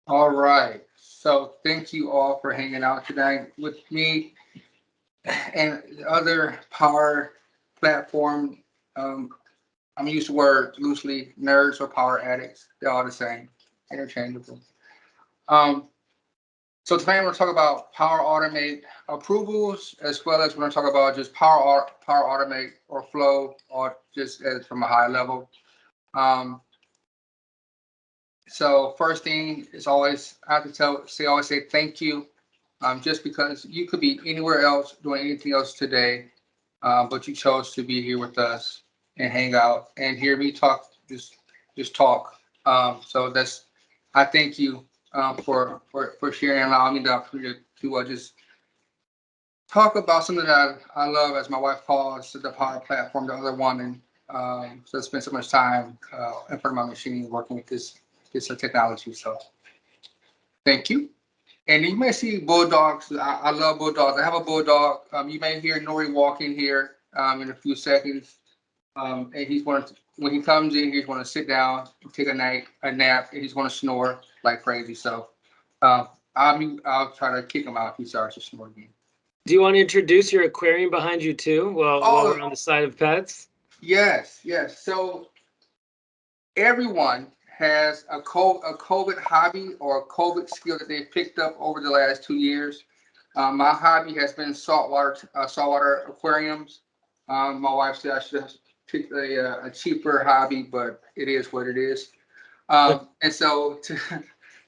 All right. So thank you all for hanging out tonight with me and the other power platform. Um, I'm used to word loosely, nerds or power addicts. They're all the same, interchangeable. Um, so tonight we're going to talk about Power Automate approvals, as well as we're going to talk about just Power Automate or Flow, or just as from a high level. Um, so first thing is always I have to always say thank you. Just because you could be anywhere else doing anything else today, but you chose to be here with us and hang out and hear me talk, just talk. So that's I thank you for sharing and allowing me the opportunity to just talk about something that I love, as my wife calls the power platform, the other woman. So I spend so much time in front of my machine working with this technology. So thank you. And you may see bulldogs. I love bulldogs. I have a bulldog. You may hear Nori walk in here in a few seconds. And when he comes in, he's going to sit down, take a nap, and he's going to snore like crazy. So um, I'll try to kick him out if he starts to snore again. Do you want to introduce your aquarium behind you too, while Oh, we're on the side of pets? yes, yes. So everyone has a COVID hobby or a COVID skill that they've picked up over the last 2 years. My hobby has been saltwater aquariums. My wife said I should have picked a cheaper hobby, but it is what it is. And so,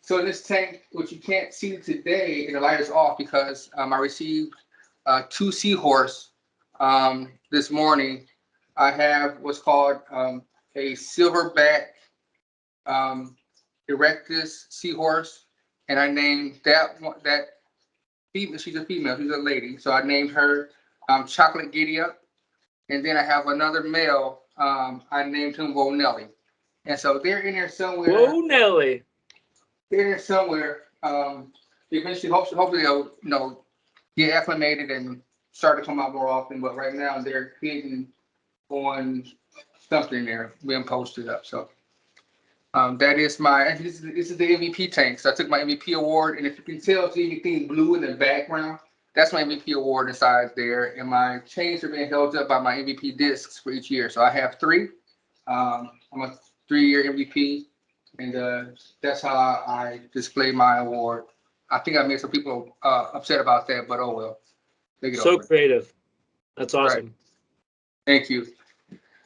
so in this tank, which you can't see today, and the light is off because I received two seahorse this morning. I have what's called a silverback um, erectus seahorse, and I named that female. She's a female. She's a lady, so I named her Chocolate Giddy Up. And then I have another male. I named him Wonelli. And so they're in there somewhere. Whoa, Nelly! They're in there somewhere. Eventually, hopefully they'll get acclimated and start to come out more often. But right now they're hidden on something there being posted up. So that is this is the MVP tank. So I took my MVP award, and if you can tell, see anything blue in the background, that's my MVP award inside there. And my chains are being held up by my MVP discs for each year. So I have three. I'm a 3 year MVP, and that's how I display my award. I think I made some people upset about that, but oh well, they get So over it. creative. That's Right. awesome. Thank you.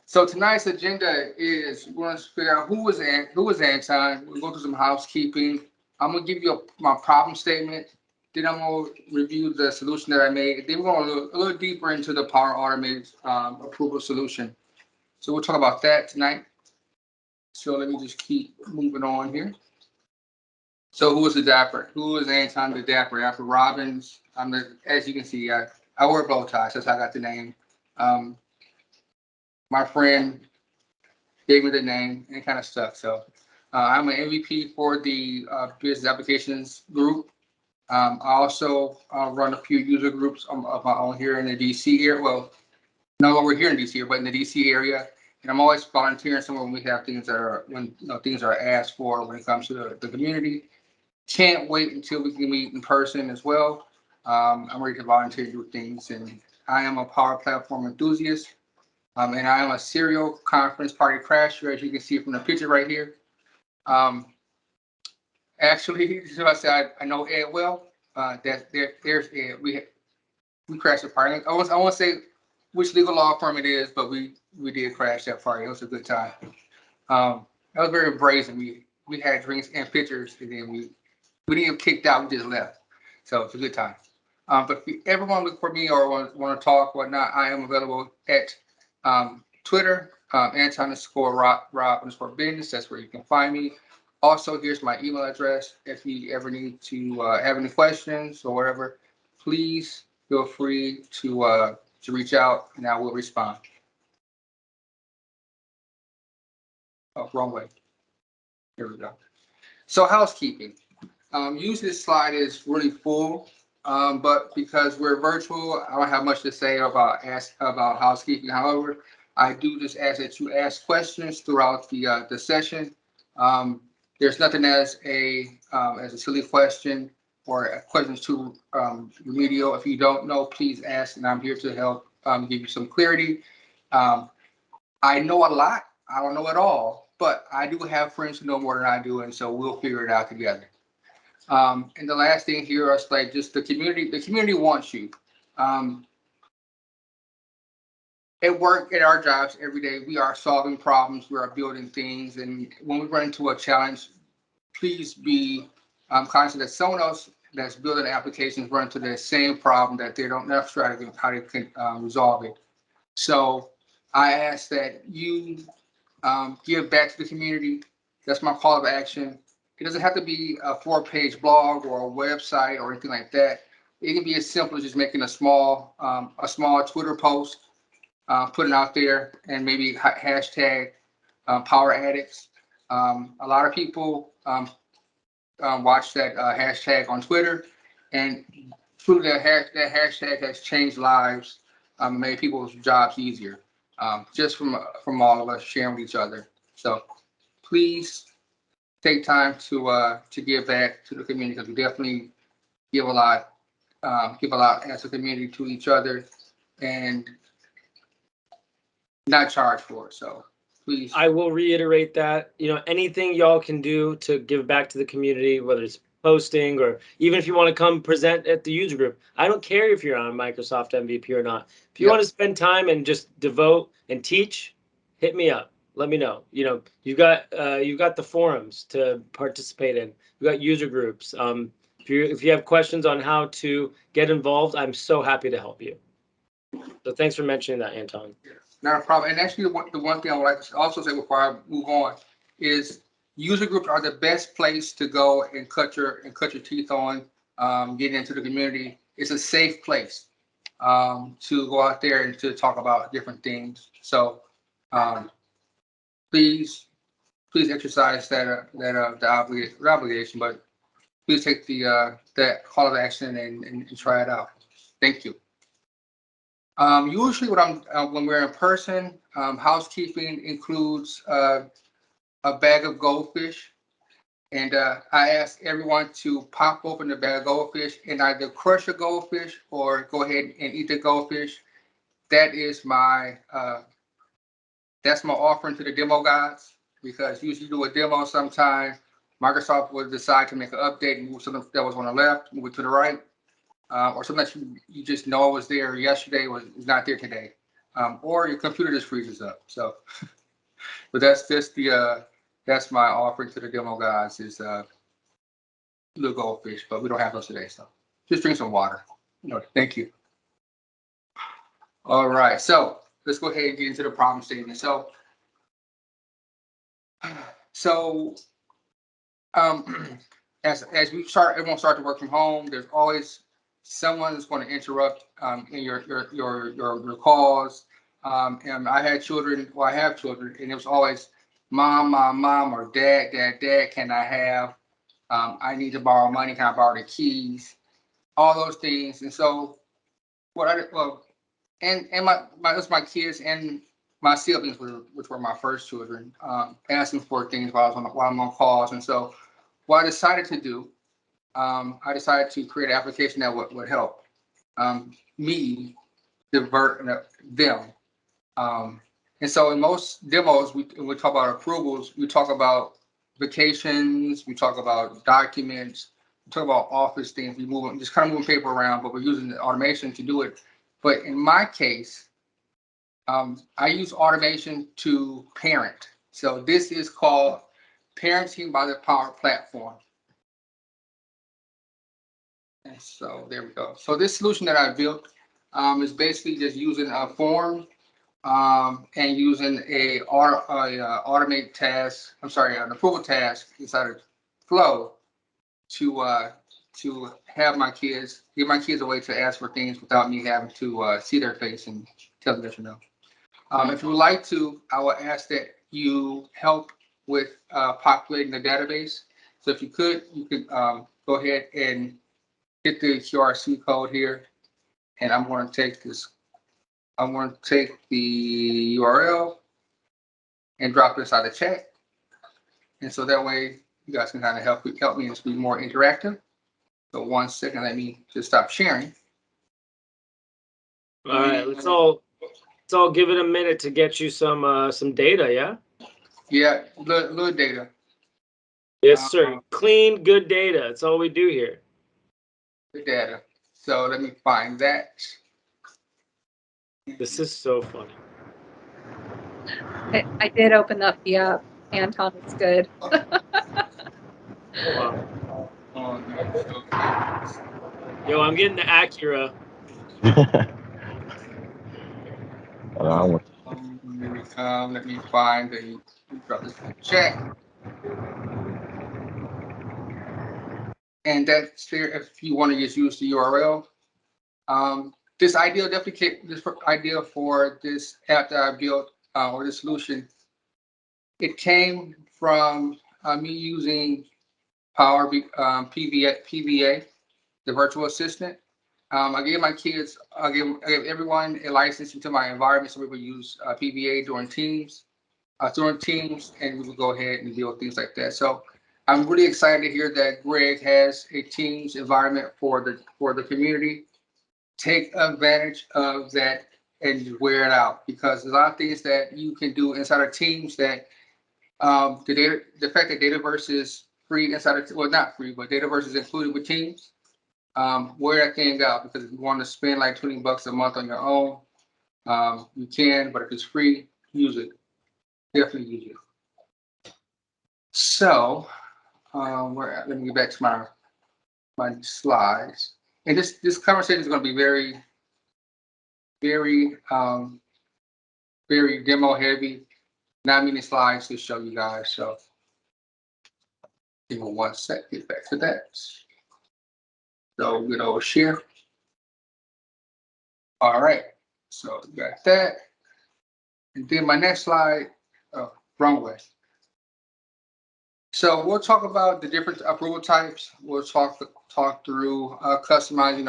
So tonight's agenda is we're going to figure out who was Anton. We'll go through some housekeeping. I'm gonna give you my problem statement. Then I'm gonna review the solution that I made. Then we're going to go a little deeper into the Power Automate approval solution. So we'll talk about that tonight. So let me just keep moving on here. So who is the Dapper? Who is Anton the Dapper? After Robbins, as you can see, I wear bow ties. That's how I got the name. Um, my friend gave me the name and kind of stuff. So I'm an MVP for the business applications group. I also run a few user groups of my own here in the DC area. Well, no longer here in DC, but in the DC area. And I'm always volunteering somewhere when we have things that are when things are asked for when it comes to the community. Can't wait until we can meet in person as well. I'm ready to volunteer to do things, and I am a Power Platform enthusiast. And I am a serial conference party crasher, as you can see from the picture right here. Um, actually, so I said I know Ed well. There's Ed. We crashed the party. I won't say which legal law firm it is, but we did crash that party. It was a good time. That was very brazen. We had drinks and pictures, and then we didn't get kicked out. We just left. So it's a good time. But if you ever want to look for me or want to talk, whatnot, I am available at Twitter, Anton_Rob_business. That's where you can find me. Also, here's my email address. If you ever need to have any questions or whatever, please feel free to reach out and I will respond. Oh, wrong way. Here we go. So housekeeping. Usually this slide is really full, but because we're virtual, I don't have much to say about housekeeping. However, I do just ask that you ask questions throughout the session. Um, There's nothing as a silly question or a question too remedial. If you don't know, please ask, and I'm here to help give you some clarity. I know a lot. I don't know it all, but I do have friends who know more than I do, and so we'll figure it out together. And the last thing here is like just the community. The community wants you. At work, at our jobs every day, we are solving problems, we are building things, and when we run into a challenge, please be conscious that someone else that's building applications run into the same problem, that they don't know strategy of how they can resolve it. So I ask that you give back to the community. That's my call of action. It doesn't have to be a 4-page blog or a website or anything like that. It can be as simple as just making a small Twitter post, putting out there, and maybe hashtag Power Addicts. A lot of people watch that hashtag on Twitter, and through that hashtag has changed lives, made people's jobs easier, just from all of us sharing with each other. So please take time to give back to the community, because we definitely give a lot as a community to each other, and not charge for it. So please. I will reiterate that, anything y'all can do to give back to the community, whether it's posting or even if you want to come present at the user group. I don't care if you're on Microsoft MVP or not. If you want to spend time and just devote and teach, hit me up. Let me know. You've got the forums to participate in. You've got user groups. If you have questions on how to get involved, I'm so happy to help you. So thanks for mentioning that, Anton. Not a problem. And actually, the one thing I would like to also say before I move on is user groups are the best place to go and cut your teeth on getting into the community. It's a safe place to go out there and to talk about different things. So please exercise the obligation, but please take that call of action and try it out. Thank you. Usually when we're in person, housekeeping includes a bag of goldfish. And I ask everyone to pop open the bag of goldfish and either crush a goldfish or go ahead and eat the goldfish. That is that's my offering to the demo gods, because usually do a demo sometime, Microsoft will decide to make an update and move something that was on the left, move it to the right. Or something that you just know was there yesterday is not there today, or your computer just freezes up. So, but that's just that's my offering to the demo guys is little goldfish, but we don't have those today, so just drink some water. Thank you. All right, so let's go ahead and get into the problem statement. So as everyone start to work from home, there's always someone is going to interrupt in your calls. And I have children, and it was always mom, or dad, can I have? I need to borrow money. Can I borrow the keys? All those things. And so and my kids and my siblings, which were my first children, asking for things while I'm on calls. And so what I decided to do, I decided to create an application that would help me divert them. And so in most demos, we talk about approvals, we talk about vacations, we talk about documents, we talk about office things, just kind of moving paper around, but we're using the automation to do it. But in my case, I use automation to parent. So this is called Parenting by the Power Platform. And so there we go. So this solution that I built is basically just using a form and using an approval task inside of Flow to have give my kids a way to ask for things without me having to see their face and tell them that you know. If you would like to, I will ask that you help with populating the database. So if you could go ahead and hit the QRC code here, and I'm going to take this. I'm going to take the URL and drop it inside the chat, and so that way you guys can kind of help me just be more interactive. So 1 second, let me just stop sharing. All right, let's all give it a minute to get you some data, yeah? Yeah, little data. Yes, sir. Clean, good data. That's all we do here. The data. So let me find that. This is so funny. I did open up the app. Anton, it's good. Wow. Oh, no. Yo, I'm getting the Acura. Here we come. Let me find the drop this in the chat. And that's there if you want to just use the URL. This idea definitely came, this idea for this app that I built or the solution, it came from me using PVA, the virtual assistant. I gave my kids, I gave everyone a license into my environment so we would use PVA during teams, and we would go ahead and build things like that. So I'm really excited to hear that Greg has a Teams environment for the community. Take advantage of that and wear it out, because there's a lot of things that you can do inside of Teams that the fact that Dataverse is free inside of, well, not free, but Dataverse is included with Teams. Wear that thing out, because if you want to spend like $20 a month on your own, you can, but if it's free, use it. Definitely use it. So, let me get back to my slides. And this conversation is going to be very, very, very demo heavy. Not many slides to show you guys. So, give me 1 sec. Get back to that. So, we're gonna share. All right. So, we got that. And then my next slide, wrong way. So we'll talk about the different approval types. We'll talk through customizing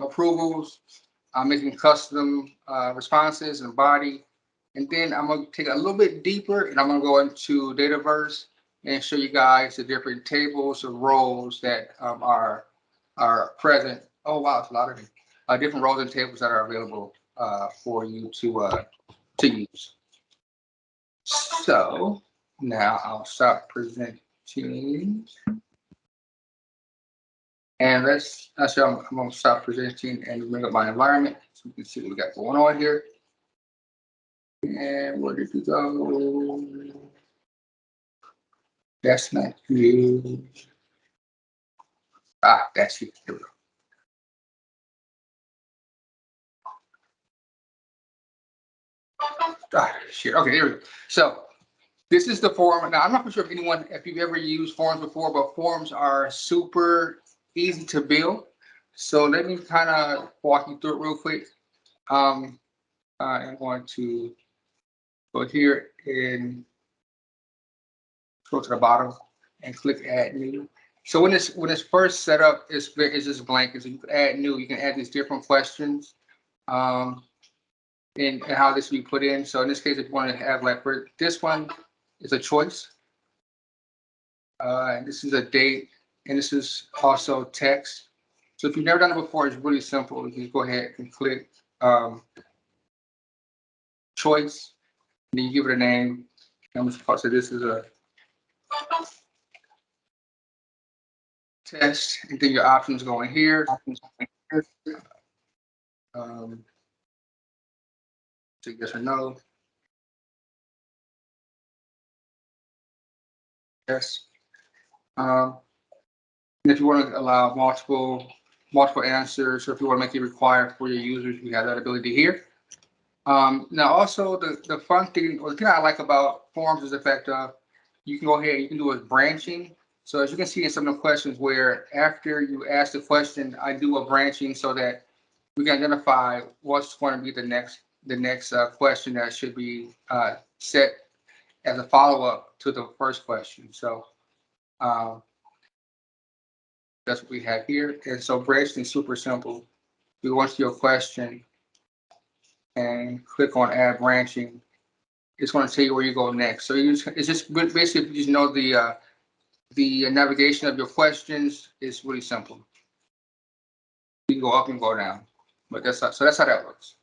approvals, making custom responses and body. And then I'm going to take it a little bit deeper, and I'm going to go into Dataverse and show you guys the different tables or roles that are present. Oh, wow, it's a lot of them. Different roles and tables that are available for you to use. So now I'll stop presenting. And I'm going to stop presenting and bring up my environment so we can see what we got going on here. And where did you go? That's not you. That's you. Here we go. Shit. Okay, there we go. So this is the form. Now, I'm not sure if you've ever used forms before, but forms are super easy to build. So let me kind of walk you through it real quick. I'm going to go here and go to the bottom and click Add New. So when it's first set up, it's just blank. So you can add new. You can add these different questions, and how this will be put in. So in this case, if you want to have like this one is a choice. And this is a date, and this is also text. So if you've never done it before, it's really simple. You can go ahead and click choice, and then you give it a name. I'm just going to say this is a test, and then your options go in here. So yes or no. Yes. And if you want to allow multiple answers, or if you want to make it required for your users, we have that ability here. Now, also the fun thing, or the thing I like about forms is the fact of you can go ahead and you can do a branching. So as you can see in some of the questions, where after you ask the question, I do a branching so that we can identify what's going to be the next question that should be set as a follow-up to the first question. So that's what we have here. And so branching is super simple. You go into your question and click on Add Branching. It's going to tell you where you go next. So it's just basically, you just know the the navigation of your questions is really simple. You can go up and go down, but that's how that works.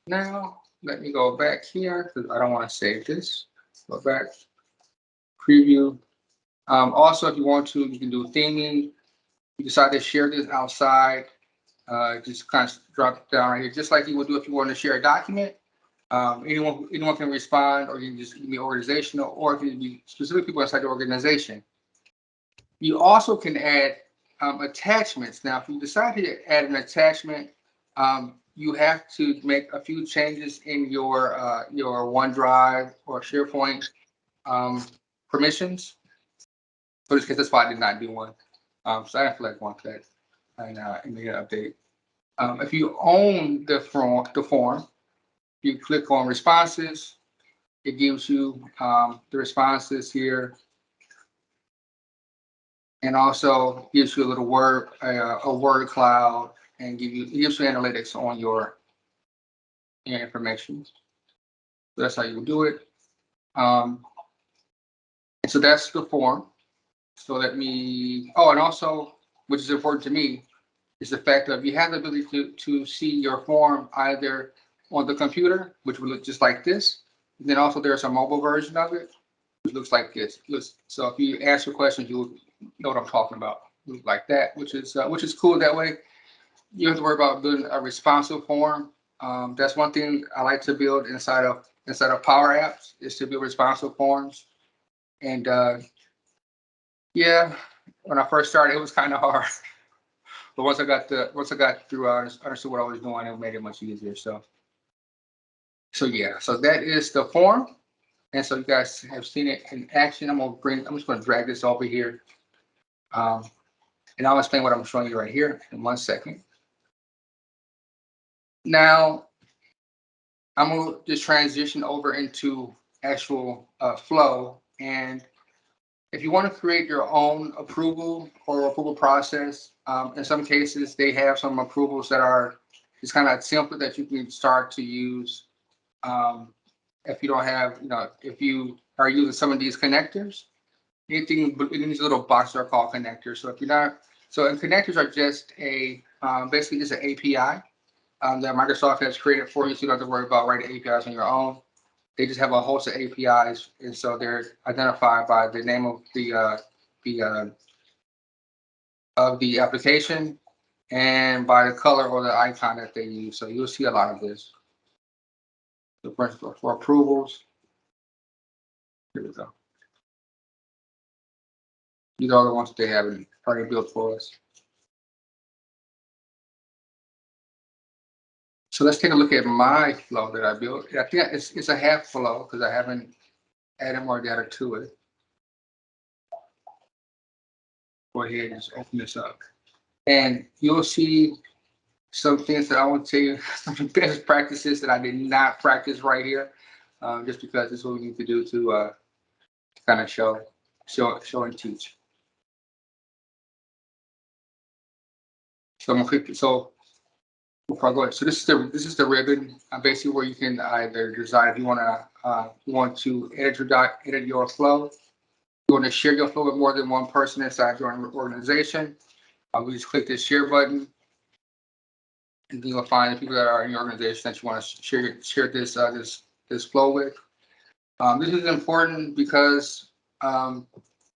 Now, let me go back here because I don't want to save this. Go back, preview. Also, if you want to, you can do theming. You decide to share this outside. Just kind of drop it down right here, just like you would do if you want to share a document. Anyone can respond, or you can just be organizational, or if you be specific people inside the organization. You also can add attachments. Now, if you decide to add an attachment, you have to make a few changes in your OneDrive or SharePoint permissions. So in this case, that's why I did not do one. So I have to like one that and make an update. If you own the form, you click on responses. It gives you the responses here, and also gives you a little a word cloud, and gives you analytics on your information. So that's how you do it. And so that's the form. So let me. Oh, and also, which is important to me, is the fact that you have the ability to see your form either on the computer, which will look just like this. And then also there's a mobile version of it, which looks like this. So if you ask your questions, you'll know what I'm talking about. Look like that, which is cool. That way, you don't have to worry about building a responsive form. That's one thing I like to build inside of Power Apps, is to build responsive forms. And yeah, when I first started, it was kind of hard. But once I got through, I understood what I was doing, and it made it much easier. So yeah, so that is the form, and so you guys have seen it in action. I'm just gonna drag this over here, and I'll explain what I'm showing you right here in 1 second. Now, I'm gonna just transition over into actual flow, and if you want to create your own approval process, in some cases they have some approvals that are just kind of simple that you can start to use. If you don't have, if you are using some of these connectors, anything in these little boxes are called connectors. So if you're not, and connectors are just basically just an API that Microsoft has created for you, so you don't have to worry about writing APIs on your own. They just have a host of APIs, and so they're identified by the name of the application and by the color or the icon that they use. So you'll see a lot of this. So for approvals, here we go. These are the ones they have already built for us. So let's take a look at my flow that I built. I think it's a half flow because I haven't added more data to it. Go ahead and just open this up, and you'll see some things that I want to tell you, some best practices that I did not practice right here, just because this is what we need to do to kind of show and teach. So I'm gonna click. So before I go ahead, so this is the ribbon, basically where you can either decide if you want to edit your flow. You want to share your flow with more than one person inside your organization. We just click this share button, and then you'll find the people that are in your organization that you want to share this flow with. This is important because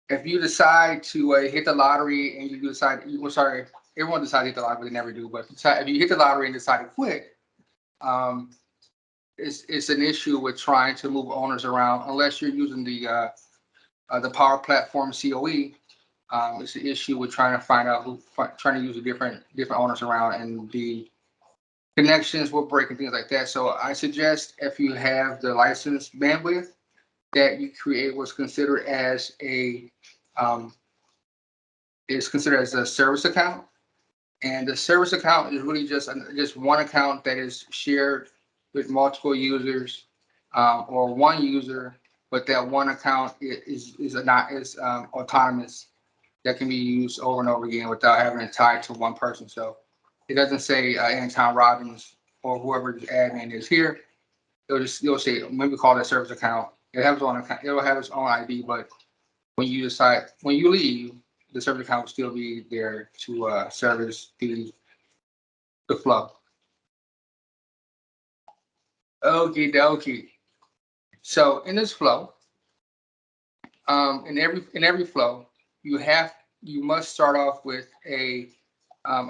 if you decide to hit the lottery and you decide, everyone decides to hit the lottery, but they never do. But if you hit the lottery and decide to quit, it's an issue with trying to move owners around unless you're using the Power Platform COE. It's an issue with trying to find out trying to use the different owners around, and the connections will break and things like that. So I suggest if you have the license bandwidth that you create what's considered as a service account, and the service account is really just one account that is shared with multiple users or one user, but that one account is autonomous, that can be used over and over again without having it tied to one person. So it doesn't say Anton Robbins or whoever the admin is here. You'll say maybe call that service account. It has its own account. It'll have its own ID, but when you decide, when you leave, the service account will still be there to service the flow. Okie dokie. So in this flow, in every flow, you must start off with a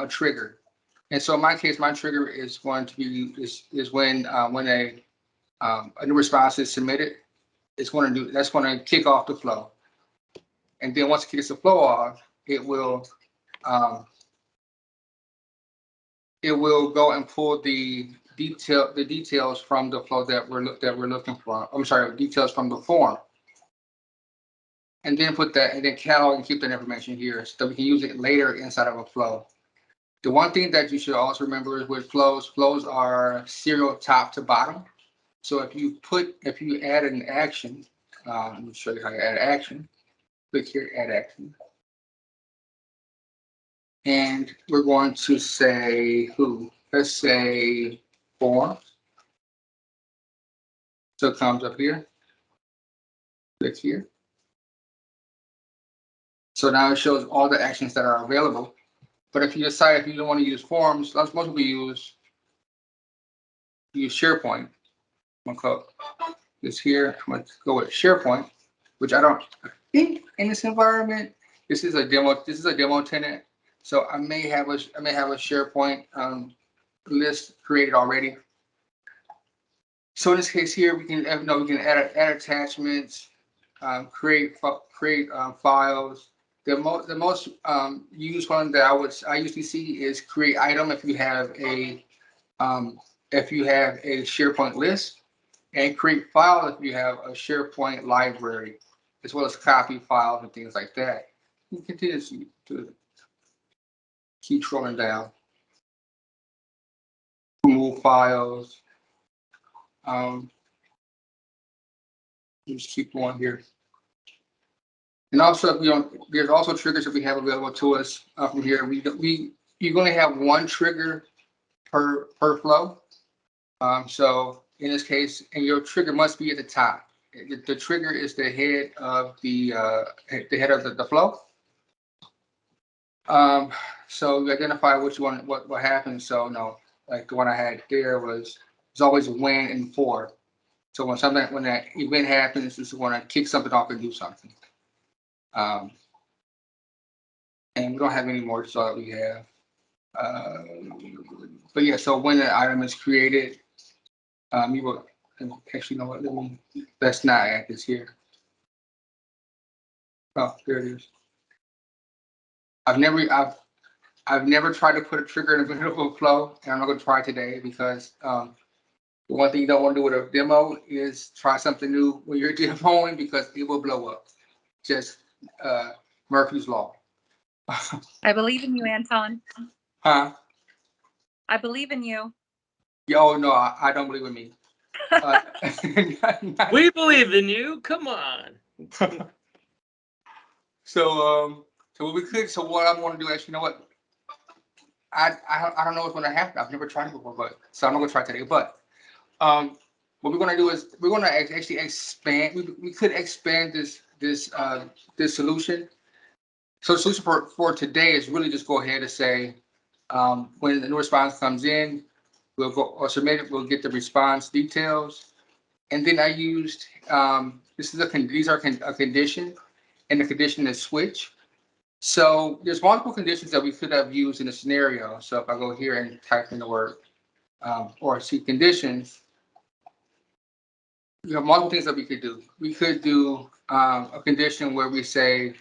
trigger. And so in my case, my trigger is going to be is when a new response is submitted. That's going to kick off the flow. And then once it kicks the flow off, it will go and pull the details from the flow that we're looking for. I'm sorry, details from the form. And then catalog and keep that information here so that we can use it later inside of a flow. The one thing that you should also remember is with flows are serial top to bottom. So if you add an action, let me show you how to add action. Click here, add action. And we're going to say who? Let's say form. So it comes up here. Click here. So now it shows all the actions that are available. But if you decide if you don't want to use forms, most people use SharePoint. I'm gonna call this here. I'm gonna go with SharePoint, which I think in this environment, this is a demo tenant. So I may have a SharePoint list created already. So in this case here, we can add attachments, create files. The most used one that I usually see is create item if you have a SharePoint list, and create file if you have a SharePoint library, as well as copy files and things like that. You continue to keep scrolling down. Remove files. Just keep going here. And also, there's also triggers that we have available to us from here. You're going to have one trigger per flow. So in this case, and your trigger must be at the top. The trigger is the head of the flow. So you identify which one, what happens. So no, like the one I had there was always when and for. So when that event happens, it's going to kick something off and do something. And we don't have any more, so we have. But yeah, so when an item is created, you will actually know what. Let's not add this here. Oh, there it is. I've never tried to put a trigger in the middle of a flow, and I'm not going to try today because the one thing you don't want to do with a demo is try something new when you're demoing because it will blow up. Just Murphy's Law. I believe in you, Anton. Huh? I believe in you. Yo, no, I don't believe in me. We believe in you. Come on. So what I'm going to do, actually, you know what? I don't know what's going to happen. I've never tried it before, so I'm not going to try today. But what we're going to do is we're going to actually expand. We could expand this solution. So the solution for today is really just go ahead and say when the new response comes in, we'll go or submit it. We'll get the response details, and then I used these are a condition, and the condition is switch. So there's multiple conditions that we could have used in a scenario. So if I go here and type in the word or see conditions, we have multiple things that we could do. We could do a condition where we say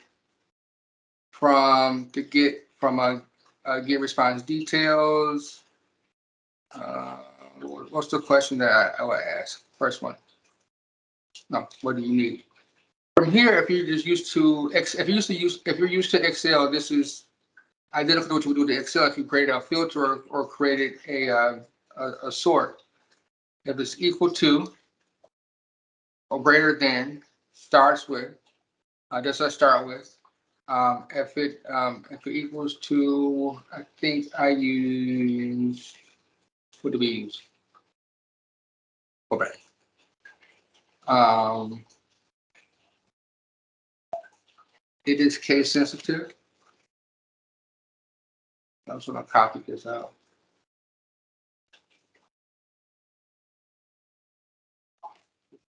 from get response details. What's the question that I would ask? First one. No, what do you need? From here, if you're used to Excel, this is identical to what you would do to Excel if you created a filter or created a sort. If it's equal to or greater than, starts with, that's what I start with. If it equals to, I think I use, what do we use? Go back. It is case sensitive. I'm just gonna copy this out.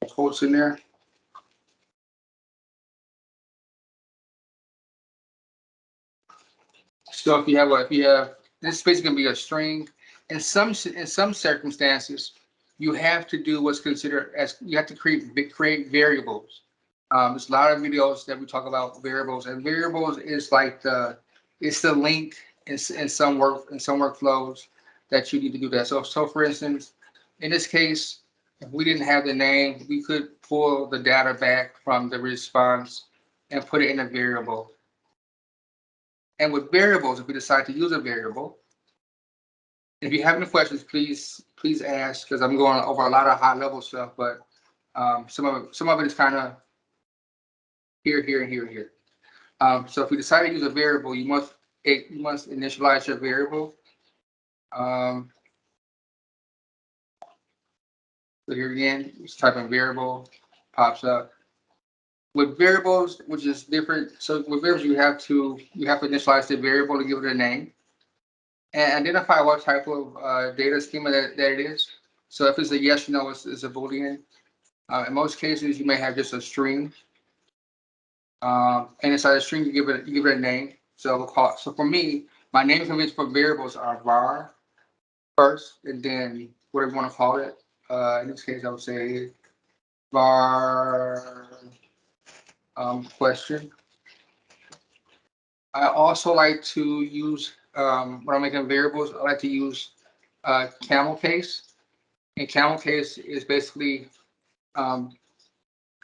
Quotes in there. So if you have this is basically gonna be a string. In some circumstances, you have to do what's considered as you have to create variables. There's a lot of videos that we talk about variables, and variables is like it's the link in some workflows that you need to do that. So for instance, in this case, if we didn't have the name, we could pull the data back from the response and put it in a variable. And with variables, if we decide to use a variable, if you have any questions, please ask, because I'm going over a lot of high level stuff, but some of it is kind of here, and here. So if we decide to use a variable, you must initialize your variable. So here again, just type in variable, pops up. With variables, which is different. So with variables, you have to initialize the variable to give it a name, and identify what type of data schema that it is. So if it's a yes or no, it's a Boolean. In most cases, you may have just a string. And inside the string, you give it a name. So for me, my name conventions for variables are var first, and then whatever you want to call it. In this case, I would say var question. I also like to use when I'm making variables. I like to use camel case. And camel case is basically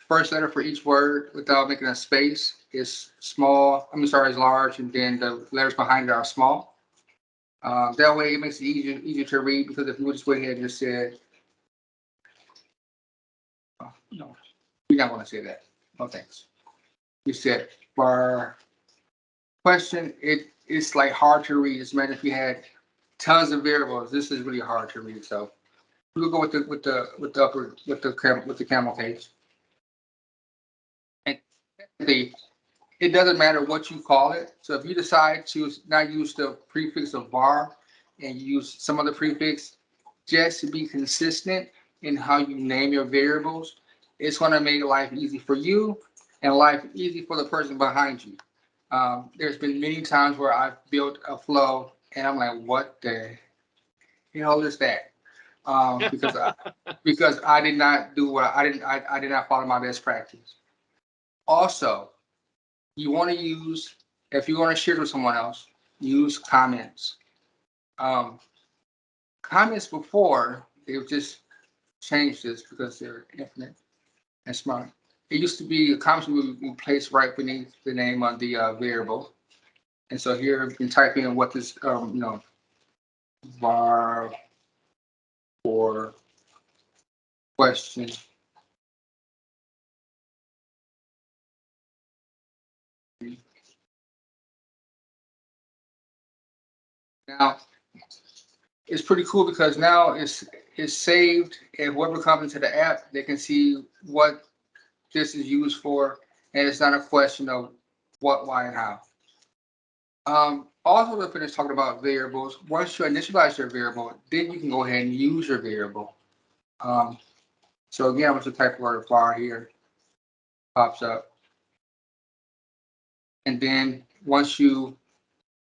first letter for each word without making a space is small. Is large, and then the letters behind it are small. That way, it makes it easier to read, because if you would just went ahead and just said, no, you're not going to say that. No thanks. You said bar question. It's like hard to read. It's meant if you had tons of variables. This is really hard to read. So we'll go with the camel case. And it doesn't matter what you call it. So if you decide to not use the prefix of var and use some other prefix, just to be consistent in how you name your variables, it's going to make life easy for you and life easy for the person behind you. There's been many times where I've built a flow and I'm like, what the hell is that? Because I did not do what I did not follow my best practice. Also, you want to use, if you want to share it with someone else, use comments. Comments before, they've just changed this because they're infinite and smart. It used to be a comment would be placed right beneath the name of the variable. And so here you can type in what this, var for question. Now, it's pretty cool because now it's saved, and whoever comes into the app, they can see what this is used for, and it's not a question of what, why, and how. Also, to finish talking about variables, once you initialize your variable, then you can go ahead and use your variable. So again, I'm going to type the word var here, pops up, and then once you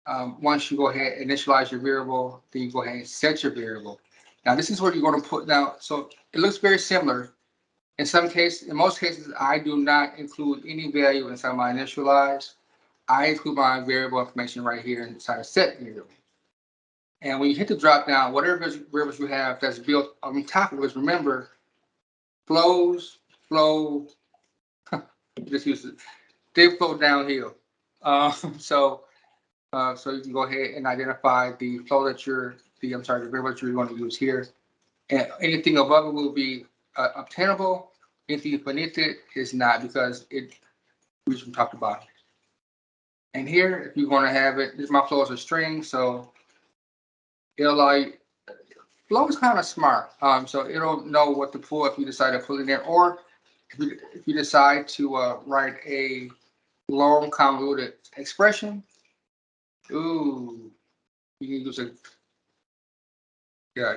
go ahead and initialize your variable, then you go ahead and set your variable. Now, this is where you're going to put now. So it looks very similar. In most cases, I do not include any value inside my initialize. I include my variable information right here inside a set variable. And when you hit the drop down, whatever variables you have that's built on top of it, remember, flow, just use it. They flow downhill. So you can go ahead and identify the flow that the variable that you're going to use here. And anything above it will be obtainable. Anything beneath it is not, because it reads from top to bottom. And here, if you want to have it, this my flow is a string, so it'll flow is kind of smart. So it'll know what to pull if you decide to pull it in there, or if you decide to write a long convoluted expression. Ooh, you can use a yeah.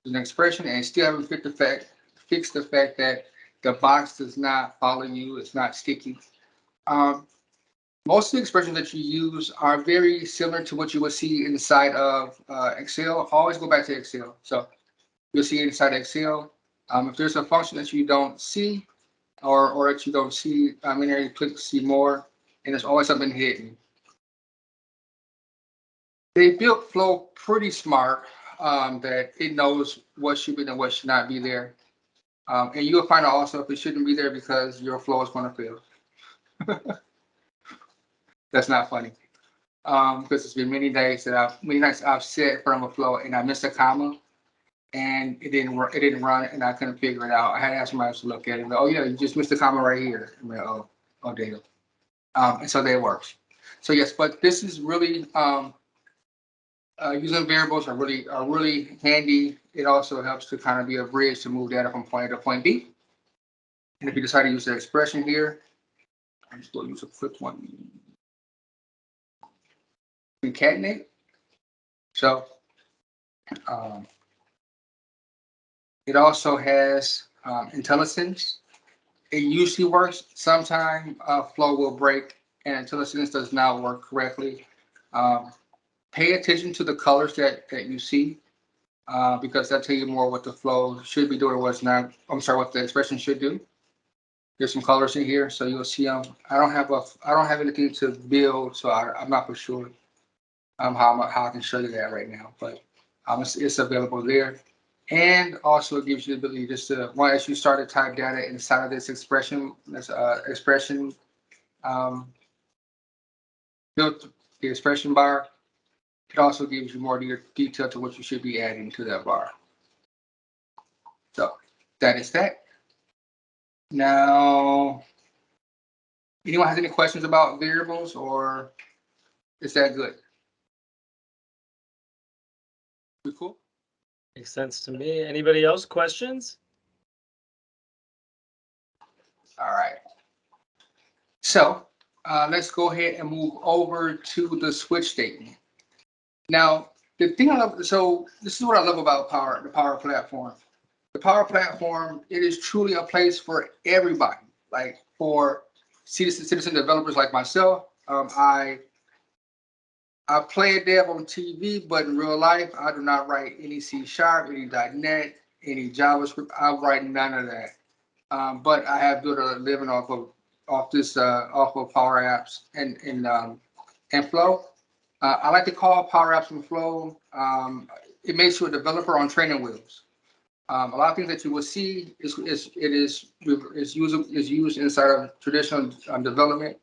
An expression and still haven't fix the fact that the box does not follow you. It's not sticky. Um, Most of the expressions that you use are very similar to what you would see inside of Excel. Always go back to Excel. So you'll see inside Excel. If there's a function that you don't see or that you don't see, in there you click see more, and there's always something hidden. They built Flow pretty smart that it knows what should be and what should not be there. And you'll find out also if it shouldn't be there because your flow is going to fail. That's not funny. Because it's been many nights I've sat in front of a flow and I missed a comma and it didn't run and I couldn't figure it out. I had to ask somebody else to look at it and go, oh yeah, you just missed a comma right here. I'm like, oh damn. And so that works. So yes, but this is really using variables are really handy. It also helps to kind of be a bridge to move data from point A to point B. And if you decide to use the expression here, I'm just going to use a quick one. Concatenate. So it also has IntelliSense. It usually works. Sometimes flow will break and IntelliSense does not work correctly. Pay attention to the colors that you see because that'll tell you more what the flow should be doing or what's not. I'm sorry, what the expression should do. There's some colors in here, so you'll see them. I don't have anything to build, so I'm not for sure how I can show you that right now, but it's available there. And also it gives you the ability just to, once you start to type data inside of this expression, built the expression bar. It also gives you more detail to what you should be adding to that bar. So that is that. Now, anyone has any questions about variables or is that good? We cool? Makes sense to me. Anybody else questions? All right. So let's go ahead and move over to the switch statement. Now, the thing I love, so this is what I love about the Power Platform. The Power Platform, it is truly a place for everybody. Like for citizen developers like myself, I play a dev on TV, but in real life, I do not write any C#, any .NET, any JavaScript. I write none of that. But I have built a living off of Power Apps and Flow. I like to call Power Apps and Flow. It makes you a developer on training wheels. A lot of things that you will see is used inside of traditional development.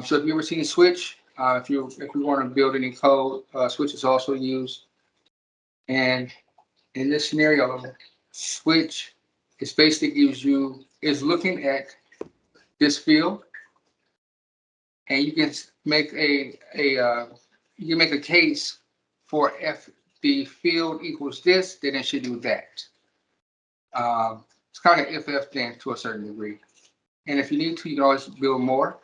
So if you ever seen Switch, if you want to build any code, Switch is also used. And in this scenario, Switch is basically is looking at this field, and you can make a case for if the field equals this, then it should do that. It's kind of an if thing to a certain degree. And if you need to, you can always build more.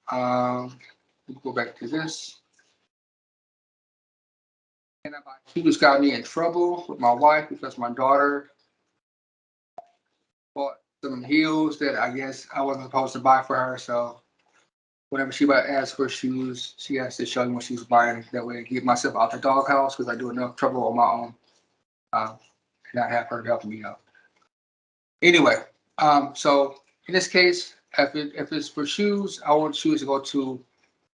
We'll go back to this. And he just got me in trouble with my wife because my daughter bought some heels that I guess I wasn't supposed to buy for her. So whenever she asks for shoes, she has to show me what she's buying. That way I get myself out the doghouse because I do enough trouble on my own. And I have her helping me out. Anyway, so in this case, if it's for shoes, I want shoes to go to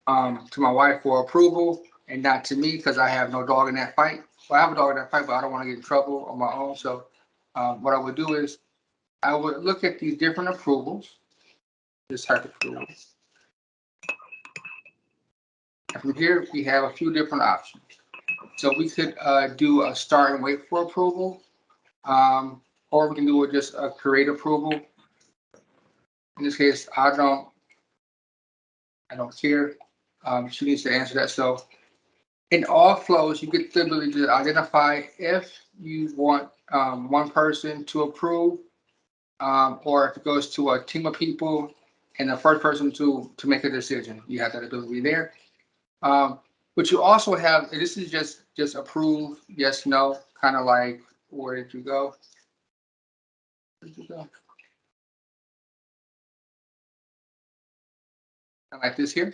my wife for approval and not to me because I have no dog in that fight. Well, I have a dog in that fight, but I don't want to get in trouble on my own. So what I would do is I would look at these different approvals, this type of approval. And from here, we have a few different options. So we could do a start and wait for approval, or we can do just a create approval. In this case, I don't care. She needs to answer that. So In all flows, you get the ability to identify if you want one person to approve, or if it goes to a team of people and the first person to make a decision. You have that ability there. But you also have, this is just approve, yes, no, kind of like, where did you go? Where did you go? Kind of like this here.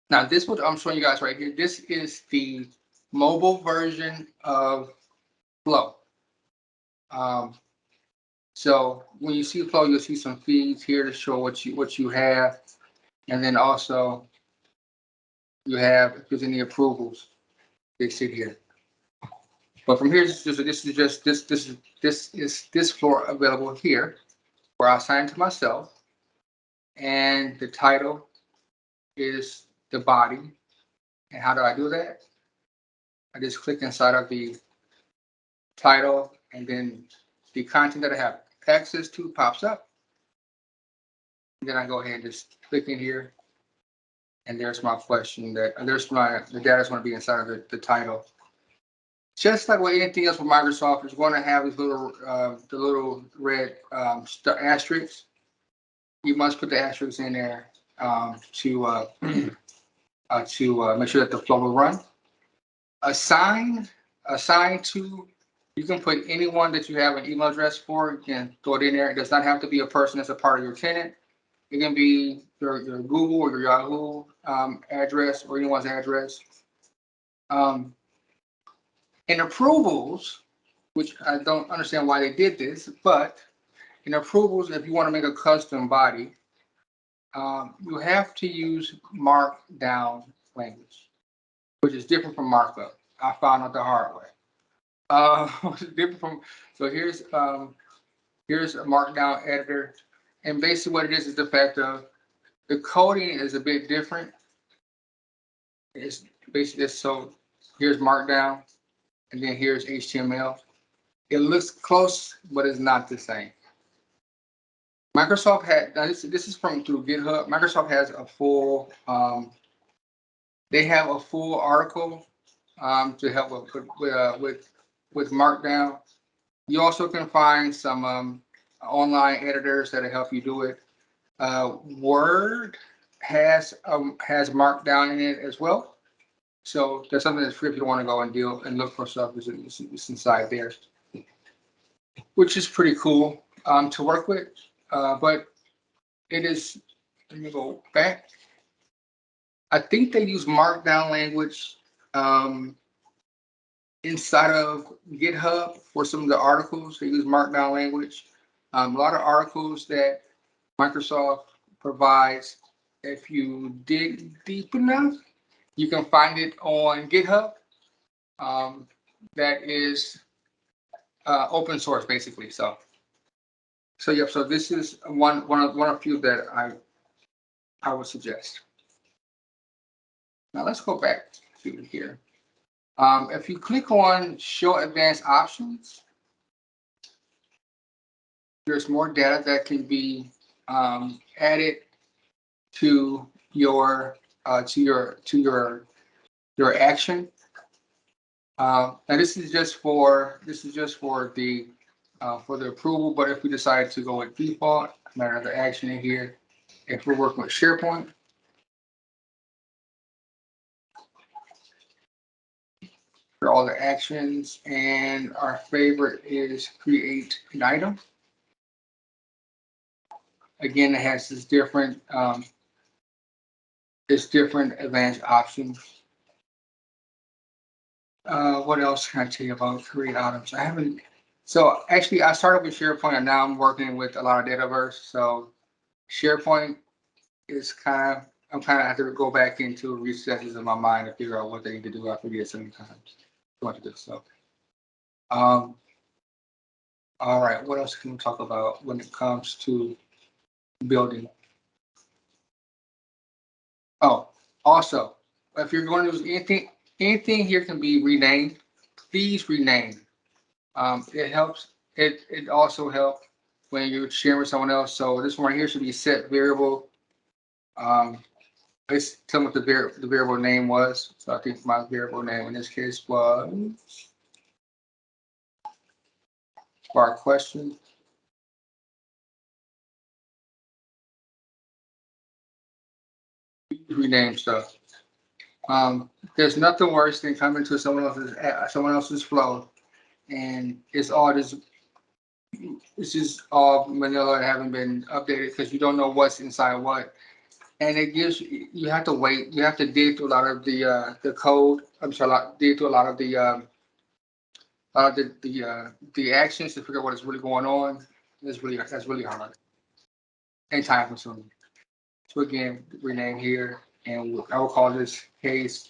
Now, this what I'm showing you guys right here. This is the mobile version of Flow. So when you see Flow, you'll see some feeds here to show what you have, and then also you have if there's any approvals, they sit here. But from here, this is this floor available here, where I assign to myself, and the title is the body. And how do I do that? I just click inside of the title, and then the content that I have access to pops up. And then I go ahead and just click in here, and there's my question the data is going to be inside of the title. Just like with anything else with Microsoft, it's going to have these little the little red asterisks. You must put the asterisks in there to make sure that the flow will run. Assign to, you can put anyone that you have an email address for. You can throw it in there. It does not have to be a person that's a part of your tenant. It can be your Google or your Yahoo address or anyone's address. In approvals, which I don't understand why they did this, but in approvals, if you want to make a custom body, you have to use Markdown language, which is different from markup. I found out the hard way. Different from, so here's a Markdown editor, and basically what it is the fact of the coding is a bit different. It's basically this. So here's Markdown, and then here's HTML. It looks close, but it's not the same. Microsoft had, now this is from through GitHub. Microsoft has a full, they have a full article to help with Markdown. You also can find some online editors that'll help you do it. Word has Markdown in it as well. So there's something that's free if you don't want to go and deal and look for stuff. It's inside there, which is pretty cool to work with. But it is, let me go back. I think they use Markdown language inside of GitHub for some of the articles. They use Markdown language. A lot of articles that Microsoft provides, if you dig deep enough, you can find it on GitHub. That is open source, basically. So yep. So this is one of few that I would suggest. Now let's go back to here. If you click on Show Advanced Options, there's more data that can be added to your action. Now this is just for the approval. But if we decide to go with default, another action in here. If we're working with SharePoint, for all the actions, and our favorite is create an item. Again, it has this different advanced options. What else can I tell you about create items? I haven't. So actually, I started with SharePoint, and now I'm working with a lot of Dataverse. So SharePoint is I'm kind of have to go back into recesses in my mind to figure out what they need to do. I forget sometimes. What to do. So, all right. What else can we talk about when it comes to building? Oh, also, if you're going to use anything here can be renamed. Please rename. It helps. It also helps when you're sharing with someone else. So this one right here should be set variable. Let's tell me what the variable name was. So I think my variable name in this case was our question. Rename stuff. There's nothing worse than coming to someone else's flow, and it's just all vanilla and haven't been updated because you don't know what's inside what, and it gives you have to wait. You have to dig through a lot of the code. I'm sorry, dig through a lot of the actions to figure out what is really going on. That's really hard and time consuming. So again, rename here, and I will call this case.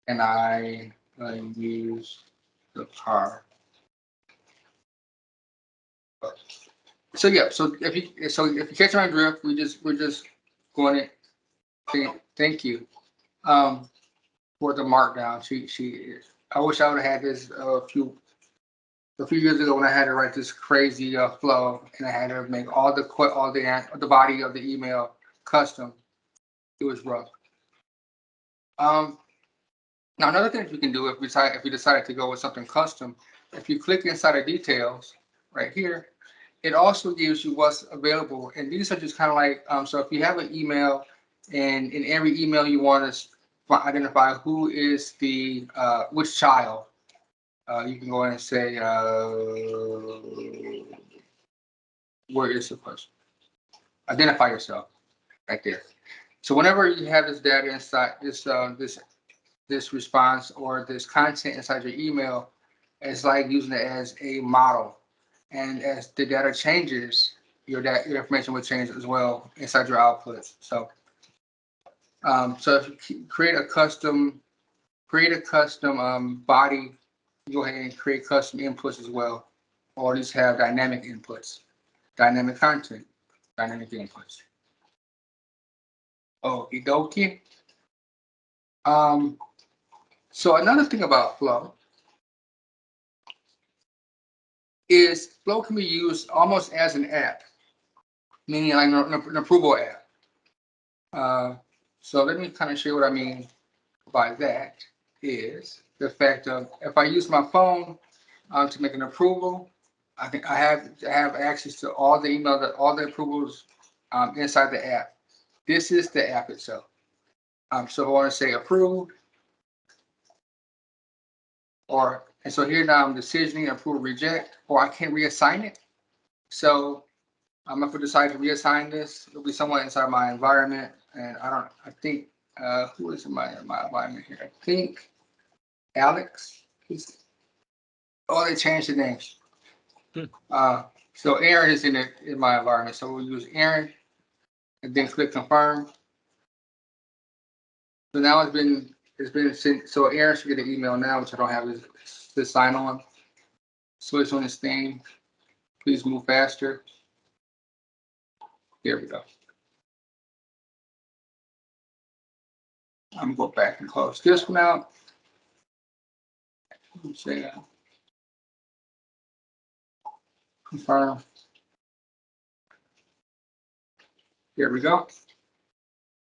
And I use the car. So yeah, so if you catch my drift, we're just going to thank you for the markdown cheat sheet. I wish I would have had this a few years ago when I had to write this crazy flow and I had to make all the body of the email custom. It was rough. Now another thing you can do if you decide to go with something custom, if you click inside of details right here, it also gives you what's available. And these are just kind of like, so if you have an email and in every email you want to identify who is the, which child, you can go in and say, where is the person? Identify yourself right there. So whenever you have this data inside this response or this content inside your email, it's like using it as a model. And as the data changes, your information will change as well inside your outputs. So, so if you create a custom body, you go ahead and create custom inputs as well, or just have dynamic inputs, dynamic content, dynamic inputs. Okie dokie. So another thing about Flow is Flow can be used almost as an app, meaning like an approval app. So let me kind of show you what I mean by that is the fact of if I use my phone to make an approval, I think I have access to all the email all the approvals inside the app. This is the app itself. So I want to say approved, and so here now I'm decisioning approve reject, or I can reassign it. So if I decide to reassign this, it'll be somewhere inside my environment, and I think who is in my environment here? I think Alex. They changed the names. So Aaron is in my environment, so we'll use Aaron, and then click confirm. So now it's been sent. So Aaron should get an email now, which I don't have his sign on. Switch on his thing. Please move faster. There we go. I'm gonna go back and close this one out. Say confirm. There we go.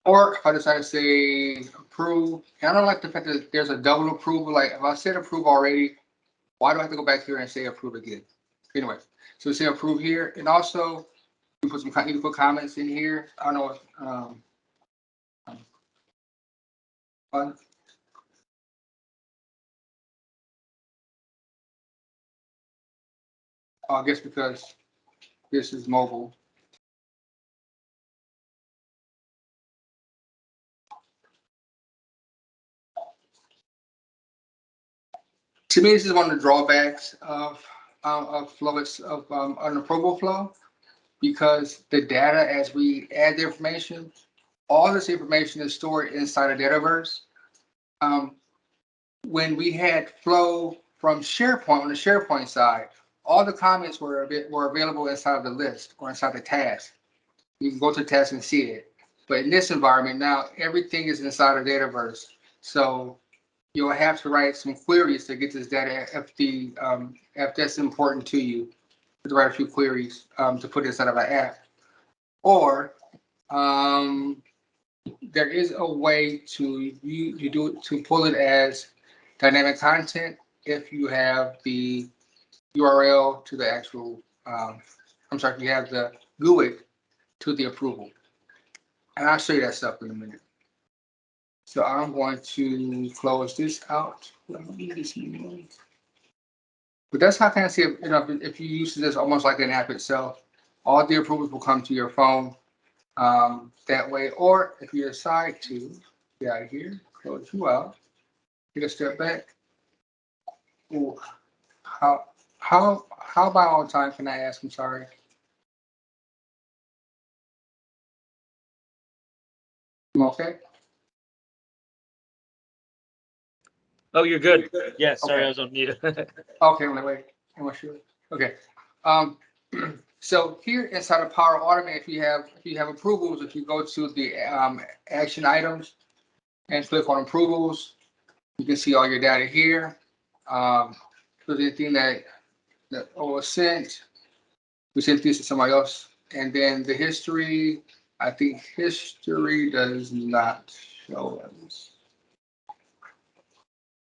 Or if I decide to say approve, and I don't like the fact that there's a double approval. Like if I said approve already, why do I have to go back here and say approve again? Anyway, so say approve here, and also you can put comments in here. I don't know. I guess because this is mobile. To me, this is one of the drawbacks of flow of an approval flow, because the data, as we add the information, all this information is stored inside a Dataverse. When we had flow from SharePoint on the SharePoint side, all the comments were available inside of the list or inside the task. You can go to the task and see it. But in this environment now, everything is inside a Dataverse. So you'll have to write some queries to get this data if that's important to you. to write a few queries to put inside of an app. Or there is a way to you do it to pull it as dynamic content if you have the URL to the actual. I'm sorry, you have the GUID to the approval, and I'll show you that stuff in a minute. So I'm going to close this out. I don't need this anymore. But that's how kind of see if you use this almost like an app itself, all the approvals will come to your phone that way. Or if you decide to get out of here, close you out, take a step back. Ooh, how about all the time? Can I ask? I'm sorry. I'm okay. Oh, you're good. Yeah, sorry, Okay. I was on mute. Okay, wait. Am I sure? Okay. So here inside of Power Automate, if you have approvals, if you go to the action items and click on approvals, you can see all your data here. So anything that was sent, we sent this to somebody else, and then the history. I think history does not show us.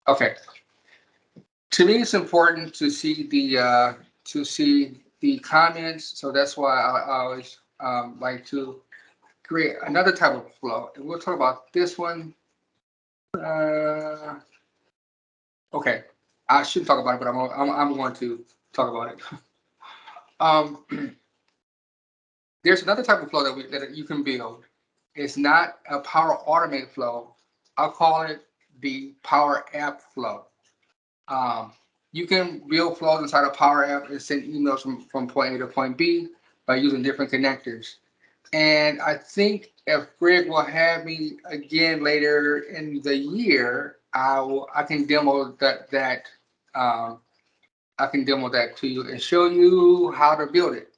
Okay. To me, it's important to see the comments. So that's why I always like to create another type of flow, and we'll talk about this one. Okay, I shouldn't talk about it, but I'm going to talk about it. There's another type of flow that you can build. It's not a Power Automate flow. I'll call it the Power App flow. You can build flows inside a Power App and send emails from point A to point B by using different connectors. And I think if Greg will have me again later in the year, I can demo that I can demo that to you and show you how to build it.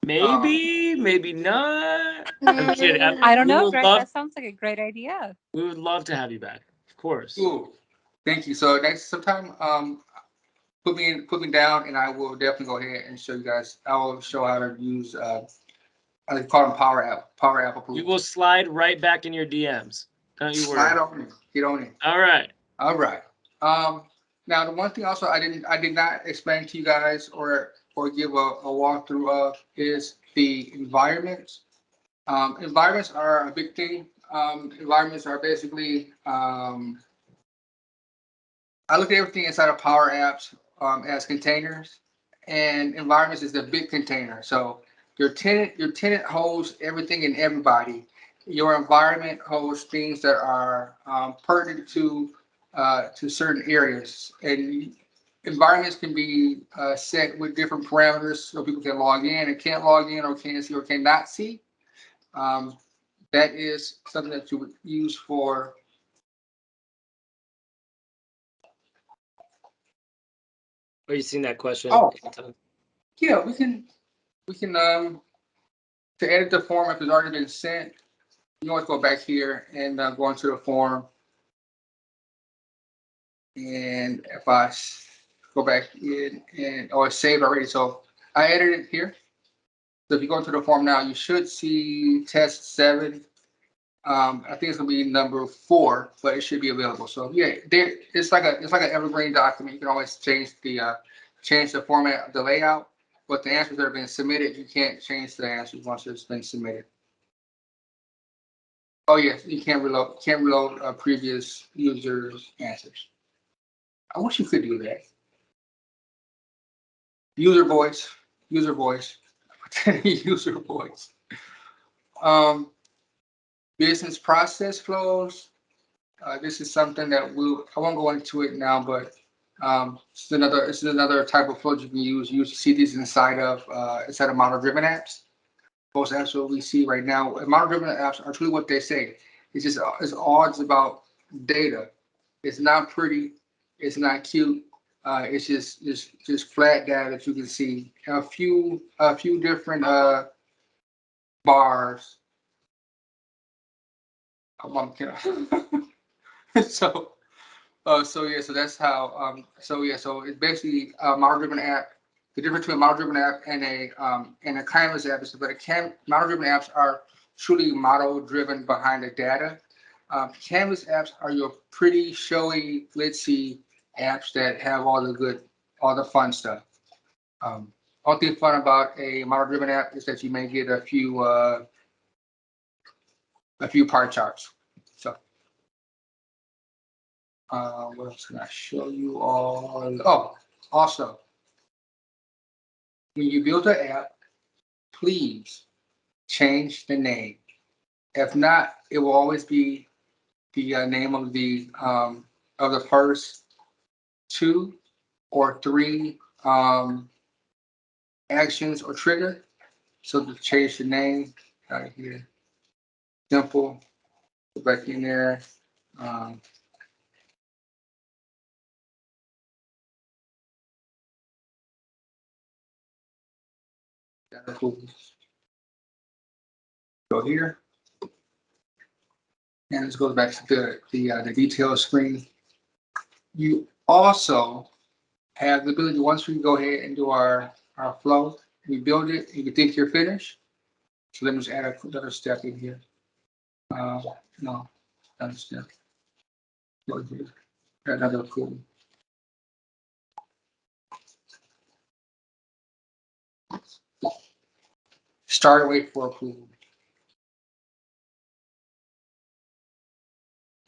Maybe, maybe not. I'm kidding. I don't we know, would Greg. love- That sounds like a great idea. We would love to have you back, of course. Cool. Thank you. So next sometime put me down and I will definitely go ahead and show you guys. I will show how to use I call them Power App approvals. We will slide right back in your DMs. Don't you worry. Slide on it. Get on it. All right. All right. Now the one thing also I did not explain to you guys or give a walkthrough of is the environments. Environments are a big thing. Environments are basically I look at everything inside of Power Apps as containers, and environments is the big container. So your tenant holds everything and everybody. Your environment holds things that are pertinent to certain areas, and environments can be set with different parameters so people can log in and can't log in or can see or cannot see. That is something that you would use for. Are you seeing that question? Oh. Yeah, we can to edit the form if it's already been sent. You can always go back here and go into the form. And if I go back in and it's saved already, so I edited it here. So if you go into the form now, you should see test 7. I think it's gonna be number 4, but it should be available. So yeah, it's like an evergreen document. You can always change the format, the layout, but the answers that have been submitted, you can't change the answers once it's been submitted. Oh yes, you can't reload previous users' answers. I wish you could do that. User voice. User voice. Business process flows. This is something that I won't go into it now, but it's another type of flow you can use. You see these inside of model-driven apps. Most apps that we see right now, model-driven apps are truly what they say. It's all about data. It's not pretty. It's not cute. It's just flat data that you can see. A few different bars. So so that's how so it's basically a model driven app the difference between a model-driven app and a canvas app is that model-driven apps are truly model-driven behind the data. Canvas apps are your pretty showy, glitzy apps that have all the fun stuff. Only thing fun about a model-driven app is that you may get a few pie charts. So, what else can I show you all? Oh, also, when you build an app, please change the name. If not, it will always be the name of the first 2 or 3 actions or trigger. So to change the name right here, simple, go back in there. Go here, and this goes back to the details screen. You also have the ability, once we go ahead and do our flow, we build it, you can think you're finished. So let me just add another step in here. No, another step. Go here. Another cool. Start and wait for approval.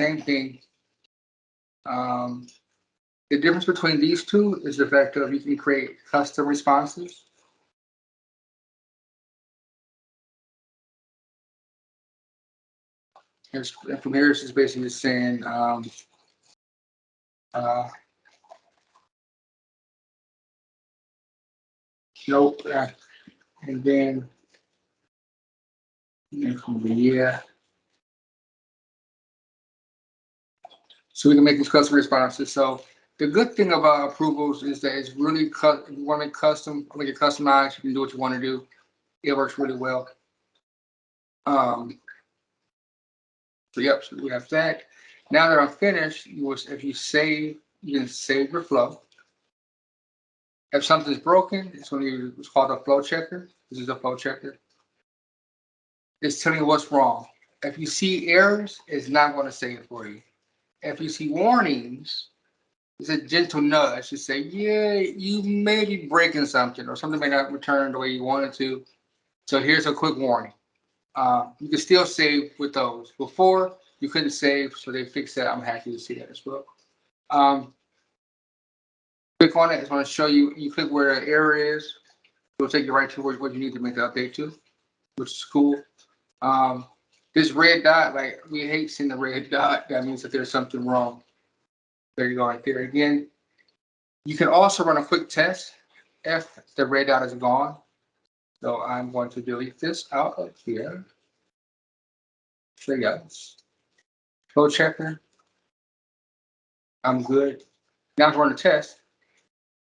Same thing. The difference between these two is the fact that you can create custom responses. And from here, it's just basically just saying, nope, and then yeah. So we can make these custom responses. So the good thing about approvals is that it's really if you want to make it customized, you can do what you want to do. It works really well. So yep, so we have that. Now that I'm finished, if you save, you can save your flow. If something's broken, it's called a flow checker. This is a flow checker. It's telling you what's wrong. If you see errors, it's not going to say it for you. If you see warnings, it's a gentle nudge to say, yeah, you may be breaking something or something may not return the way you want it to. So here's a quick warning. You can still save with those. Before, you couldn't save, so they fixed that. I'm happy to see that as well. Click on it. I just want to show you. You click where the error is. It'll take you right to what you need to make the update to, which is cool. This red dot, like we hate seeing the red dot. That means that there's something wrong. There you go, right there. Again, you can also run a quick test if the red dot is gone. So I'm going to delete this out of here. So yeah, flow checker. I'm good. Now I'm going to test.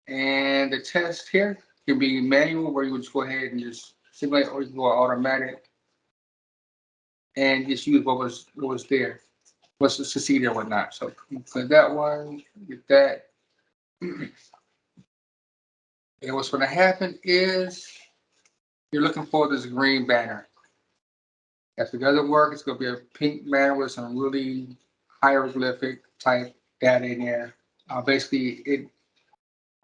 And the test here can be manual, where you would just go ahead and just simulate, or you can go automatic and just use what was there, what's succeeded and whatnot. So click that one, get that. And what's going to happen is you're looking for this green banner. If it doesn't work, it's going to be a pink banner with some really hieroglyphic type data in there. Basically,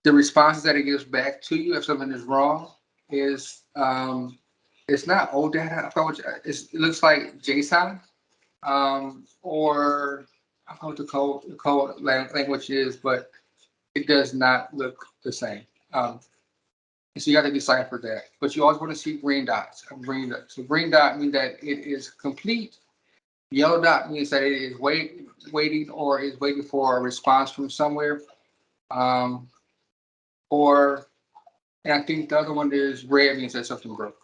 the responses that it gives back to you if something is wrong is it's not old data. It looks like JSON, or I don't know what the code language is, but it does not look the same. So you got to decipher that. But you always want to see green dots. So green dot means that it is complete. Yellow dot means that it is waiting or is waiting for a response from somewhere. And I think the other one is red, means that something broke.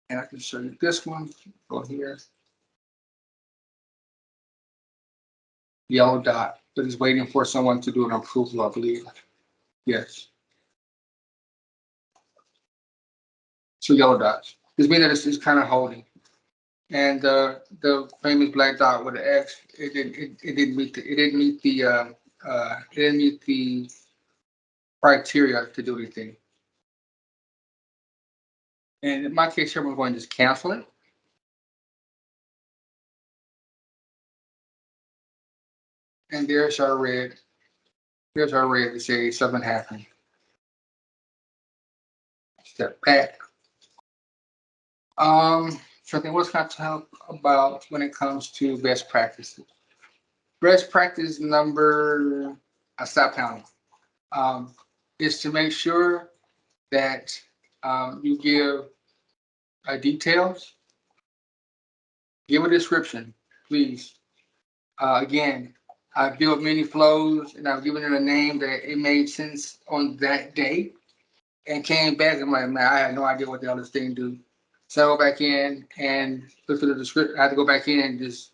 And I can show you this one. Go here. Yellow dot, but it's waiting for someone to do an approval, I believe. Yes. So yellow dots. This means that it's kind of holding. And the famous black dot with the X, it didn't meet the criteria to do anything. And in my case here, we're going to just cancel it. And there's our red. There's our red to say something happened. Step back. Something was going to talk about when it comes to best practices. Best practice number, I stopped counting, is to make sure that you give details, give a description, please. Again, I built many flows and I've given it a name that it made sense on that day and came back and I'm like, man, I had no idea what the hell this thing do. So I go back in and look at the description. I had to go back in and just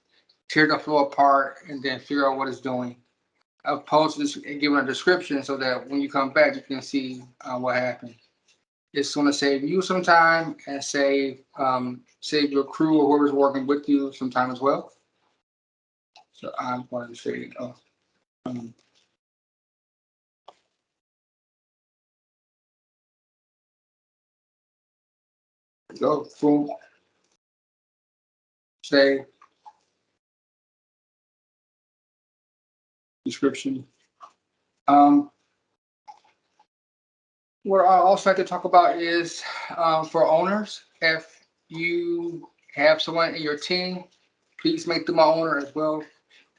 tear the flow apart and then figure out what it's doing. Opposed to just giving a description so that when you come back, you can see what happened. It's going to save you some time and save your crew or whoever's working with you some time as well. So I'm going to say, go, boom, say, description. What I also like to talk about is for owners, if you have someone in your team, please make them an owner as well.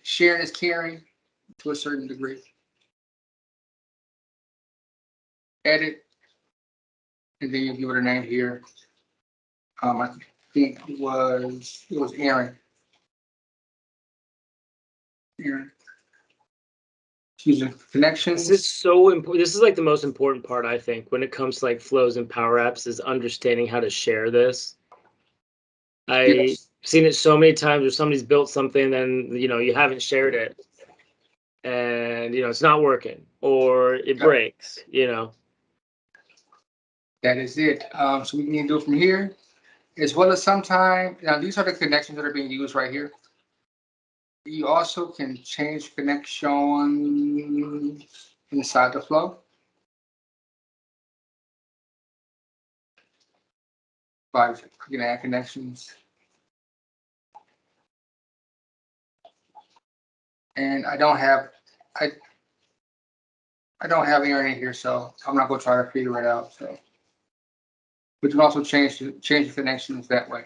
Sharing is caring to a certain degree. Edit, and then you give it a name here. I think it was Aaron. Aaron. Excuse me. Connections. This is so important. This is like the most important part, I think, when it comes to like flows and power apps, is understanding how to share this. I've seen it so many times where somebody's built something and you haven't shared it, and it's not working or it breaks. That is it. So we need to do it from here, as well as sometime. Now these are the connections that are being used right here. You also can change connections inside the flow. But you can add connections. And I don't have Aaron in here, so I'm not going to try to figure it out. So, but you can also change the connections that way.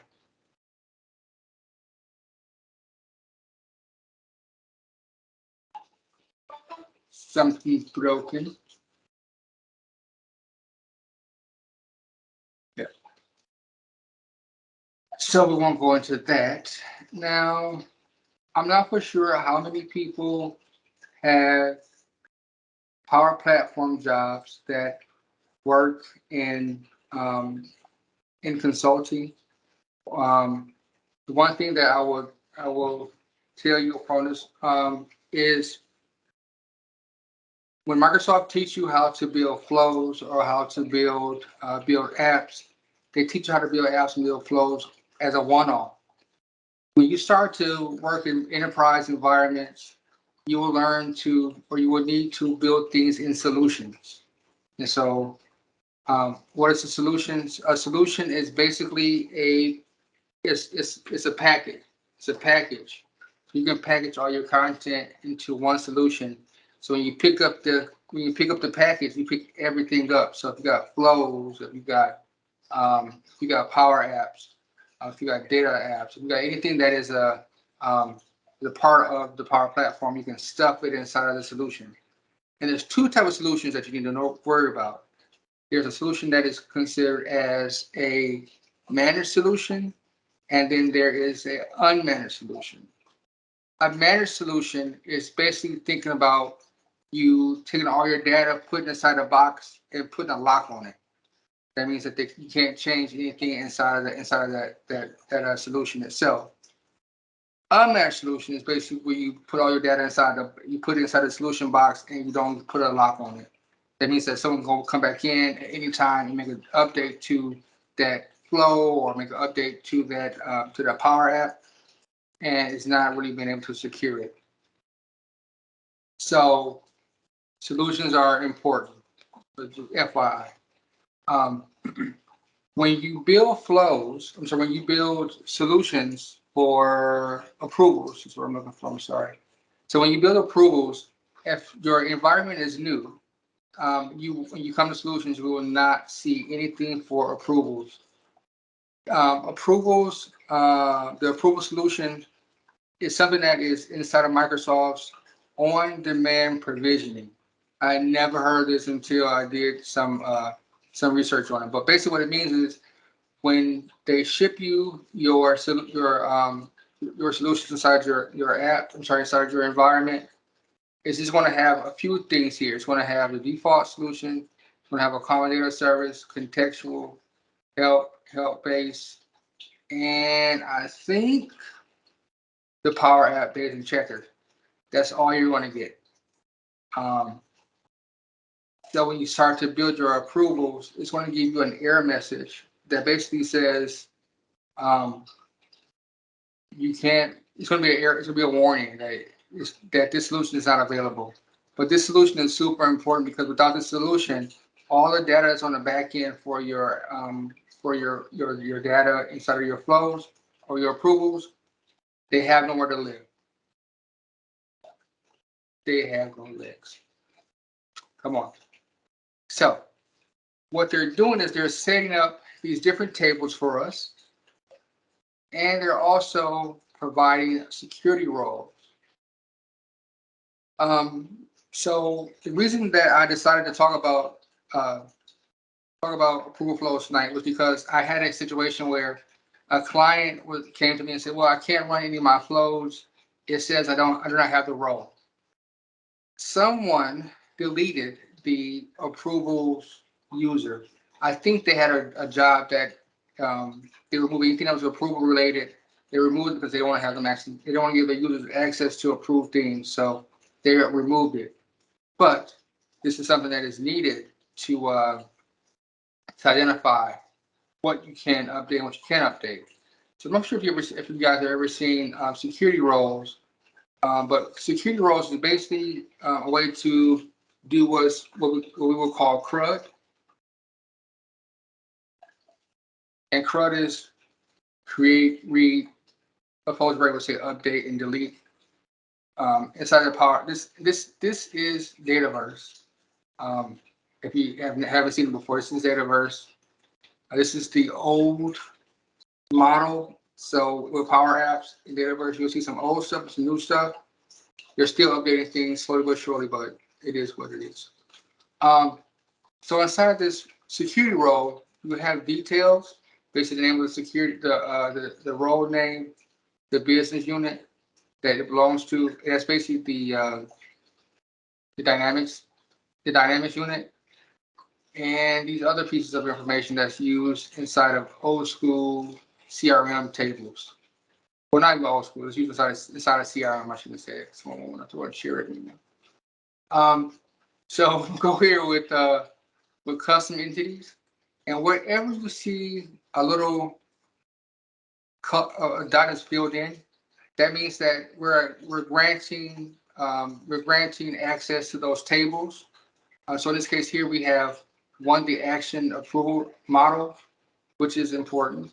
Something's broken. Yeah. So we won't go into that. Now, I'm not for sure how many people have Power Platform jobs that work in consulting. The one thing that I will tell you from this is when Microsoft teach you how to build flows or how to build apps, they teach you how to build apps and build flows as a one-off. When you start to work in enterprise environments, you will learn to, or you will need to build things in solutions. And so, what is a solution? A solution is basically it's a package. It's a package. You can package all your content into one solution. So when you pick up the package, you pick everything up. So if you got flows, if you got power apps, if you got data apps, if you got anything that is the part of the Power Platform, you can stuff it inside of the solution. And there's two types of solutions that you need to worry about. There's a solution that is considered as a managed solution, and then there is an unmanaged solution. A managed solution is basically thinking about you taking all your data, putting it inside a box, and putting a lock on it. That means that you can't change anything inside of that solution itself. Unmanaged solution is basically where you put all your data you put it inside the solution box and you don't put a lock on it. That means that someone's going to come back in at any time and make an update to that flow or make an update to the Power App, and it's not really being able to secure it. So solutions are important. FYI. When you build flows, when you build solutions for approvals, is what I'm looking for, I'm sorry. So when you build approvals, if your environment is new, when you come to solutions, you will not see anything for approvals. The approval solution is something that is inside of Microsoft's on-demand provisioning. I never heard this until I did some research on it. But basically, what it means is when they ship you your solutions inside your app, inside your environment, it's just going to have a few things here. It's going to have the default solution. It's going to have accommodator service, contextual, help base, and I think the Power App Data and Checker. That's all you're going to get. So when you start to build your approvals, it's going to give you an error message that basically says you can't. It's going to be an error. It's going to be a warning that this solution is not available. But this solution is super important because without this solution, all the data is on the back end for your data inside of your flows or your approvals. They have nowhere to live. They have no legs. Come on. So what they're doing is they're setting up these different tables for us, and they're also providing security roles. So the reason that I decided to talk about approval flows tonight was because I had a situation where a client came to me and said, "Well, I can't run any of my flows. It says I do not have the role." Someone deleted the approvals user. I think they had a job that they removed anything that was approval related. They removed it because they don't want to have them actually. They don't want to give their users access to approve things, so they removed it. But this is something that is needed to identify what you can update and what you can't update. So I'm not sure if you guys have ever seen security roles, but security roles is basically a way to do what we will call CRUD. And CRUD is create, read, opposed to say update and delete. Inside the Power, this is Dataverse. If you haven't seen it before, this is Dataverse. This is the old model. So with Power Apps in Dataverse, you'll see some old stuff, some new stuff. They're still updating things slowly but surely, but it is what it is. So inside this security role, you have details, basically the name of the security, the role name, the business unit that it belongs to. That's basically the dynamics unit, and these other pieces of information that's used inside of old school CRM tables. Well, not even old school. It's used inside of CRM. I shouldn't say it. So I don't want to share it anymore. So go here with custom entities, and wherever you see a little dot is filled in, that means that we're granting access to those tables. So in this case here, we have the action approval model, which is important.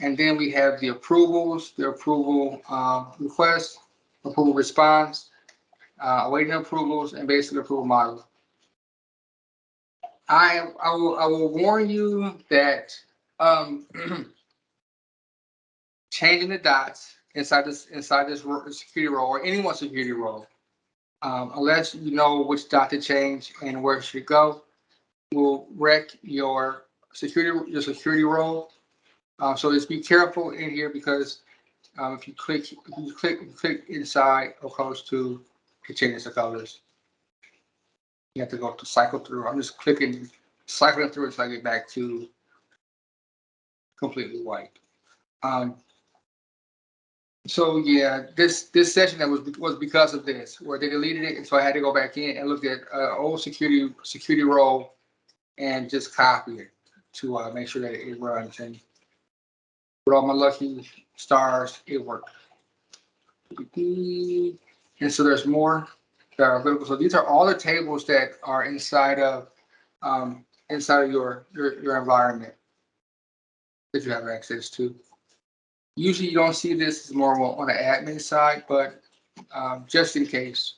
And then we have the approvals, the approval request, approval response, awaiting approvals, and basic approval model. I will warn you that changing the dots inside this security role or anyone's security role, unless you know which dot to change and where it should go, will wreck your security role. So just be careful in here because if you click inside opposed to it changes the colors. You have to go to cycle through. I'm just cycling through until I get back to completely white. So yeah, this session that was because of this, where they deleted it, and so I had to go back in and look at old security role and just copy it to make sure that it runs. And with all my lucky stars, it worked. And so there's more that are available. So these are all the tables that are inside of inside of your environment that you have access to. Usually you don't see this as more on the admin side, but just in case.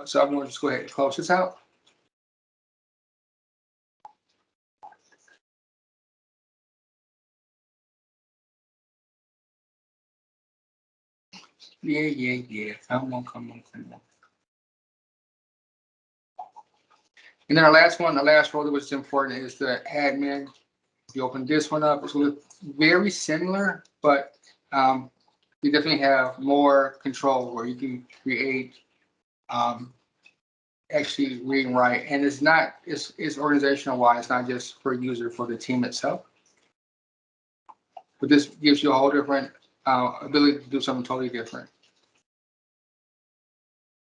So I'm going to just go ahead and close this out. Yeah. Come on. And then our last one, the last folder which is important is the admin. If you open this one up, it's going to look very similar, but you definitely have more control where you can create, actually read and write. And it's not, it's organizational wise, it's not just per user for the team itself. But this gives you a whole different ability to do something totally different.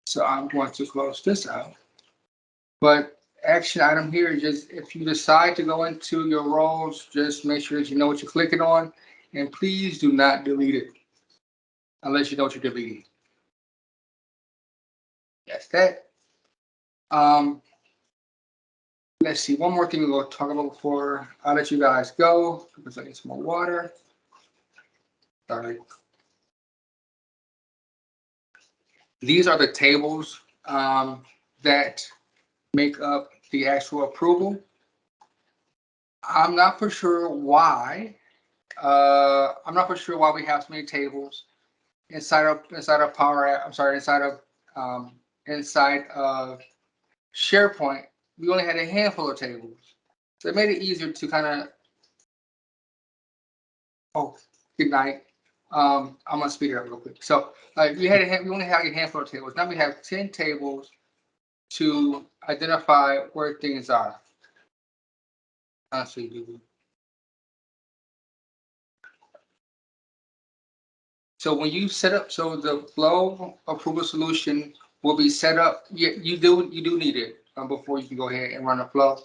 So I'm going to close this out. But action item here is just if you decide to go into your roles, just make sure that you know what you're clicking on, and please do not delete it unless you know what you're deleting. That's that. Let's see, one more thing we'll talk about before I let you guys go because I need some more water. Sorry. These are the tables that make up the actual approval. I'm not for sure why. I'm not for sure why we have so many tables inside of Power App. I'm sorry, inside of SharePoint. We only had a handful of tables, so it made it easier to kind of. Oh, good night. I'm gonna speed it up real quick. So, we only had a handful of tables. Now we have 10 tables to identify where things are. So when you set up, so the flow approval solution will be set up. You do need it before you can go ahead and run a flow.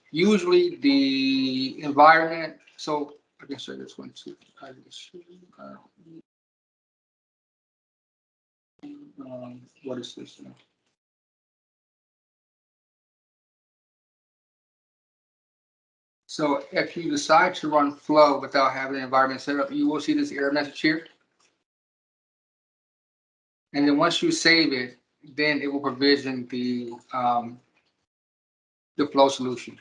Usually the environment. So I can show this one too. What is this now? So if you decide to run flow without having the environment set up, you will see this error message here. And then once you save it, then it will provision the flow solution.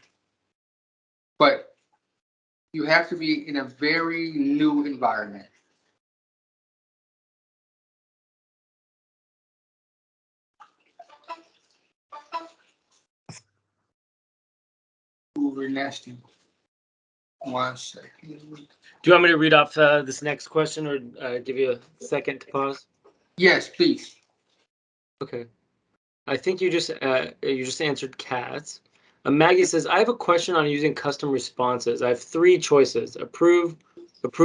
But you have to be in a very new environment. Ooh, nasty. 1 second. Do you want me to read off this next question or give you a second to pause? Yes, please. Okay. I think you just answered cats. Maggie says, I have a question on using custom responses. I have 3 choices: approve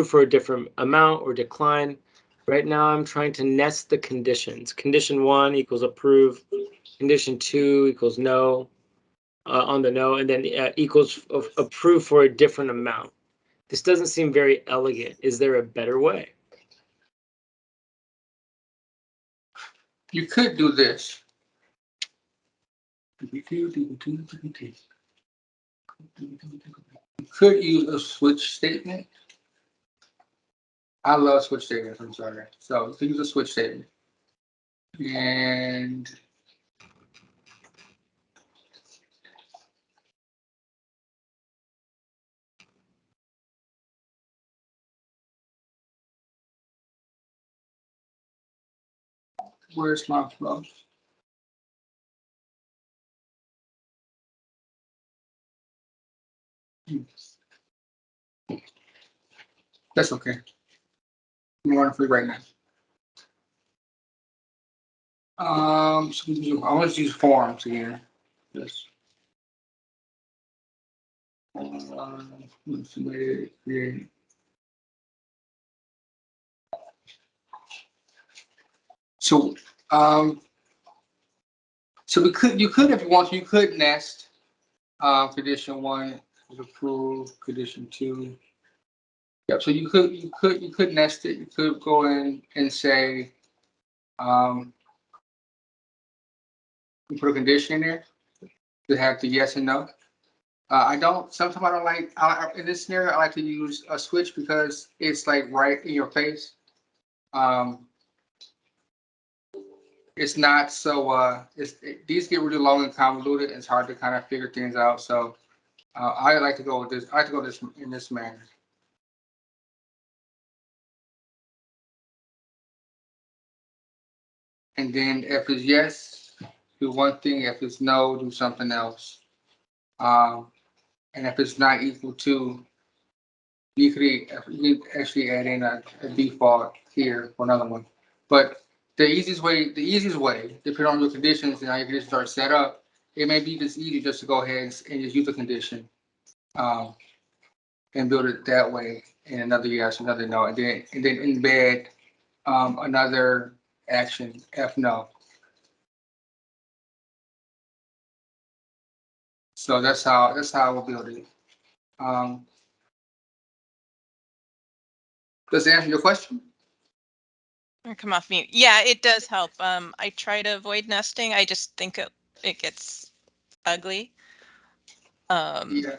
for a different amount, or decline. Right now I'm trying to nest the conditions. Condition 1 equals approve. Condition 2 equals no on the no, and then equals approve for a different amount. This doesn't seem very elegant. Is there a better way? You could do this. You could use a switch statement. I love switch statements. I'm sorry. So you could use a switch statement. And where's my flow? That's okay. I'm running free right now. So I want to use forms again. Yes. Create. So so you could if you want to, you could nest condition 1 is approved, condition 2. Yep, so you could nest it. You could go in and say you put a condition in there. to have the yes and no. Sometimes I don't like, in this scenario, I like to use a switch because it's like right in your face. It's not so, these get really long and convoluted. It's hard to kind of figure things out. So I like to go with this. I like to go this in this manner. And then if it's yes, do one thing. If it's no, do something else. And if it's not equal to, you could actually add in a default here for another one. But the easiest way, depending on your conditions and how your conditions are set up, it may be just easy just to go ahead and just use the condition, and build it that way. And another yes, another no, and then embed another action, F no. So that's how I will build it. Does that answer your question? Come off mute. Yeah, it does help. I try to avoid nesting. I just think it gets ugly. Yeah.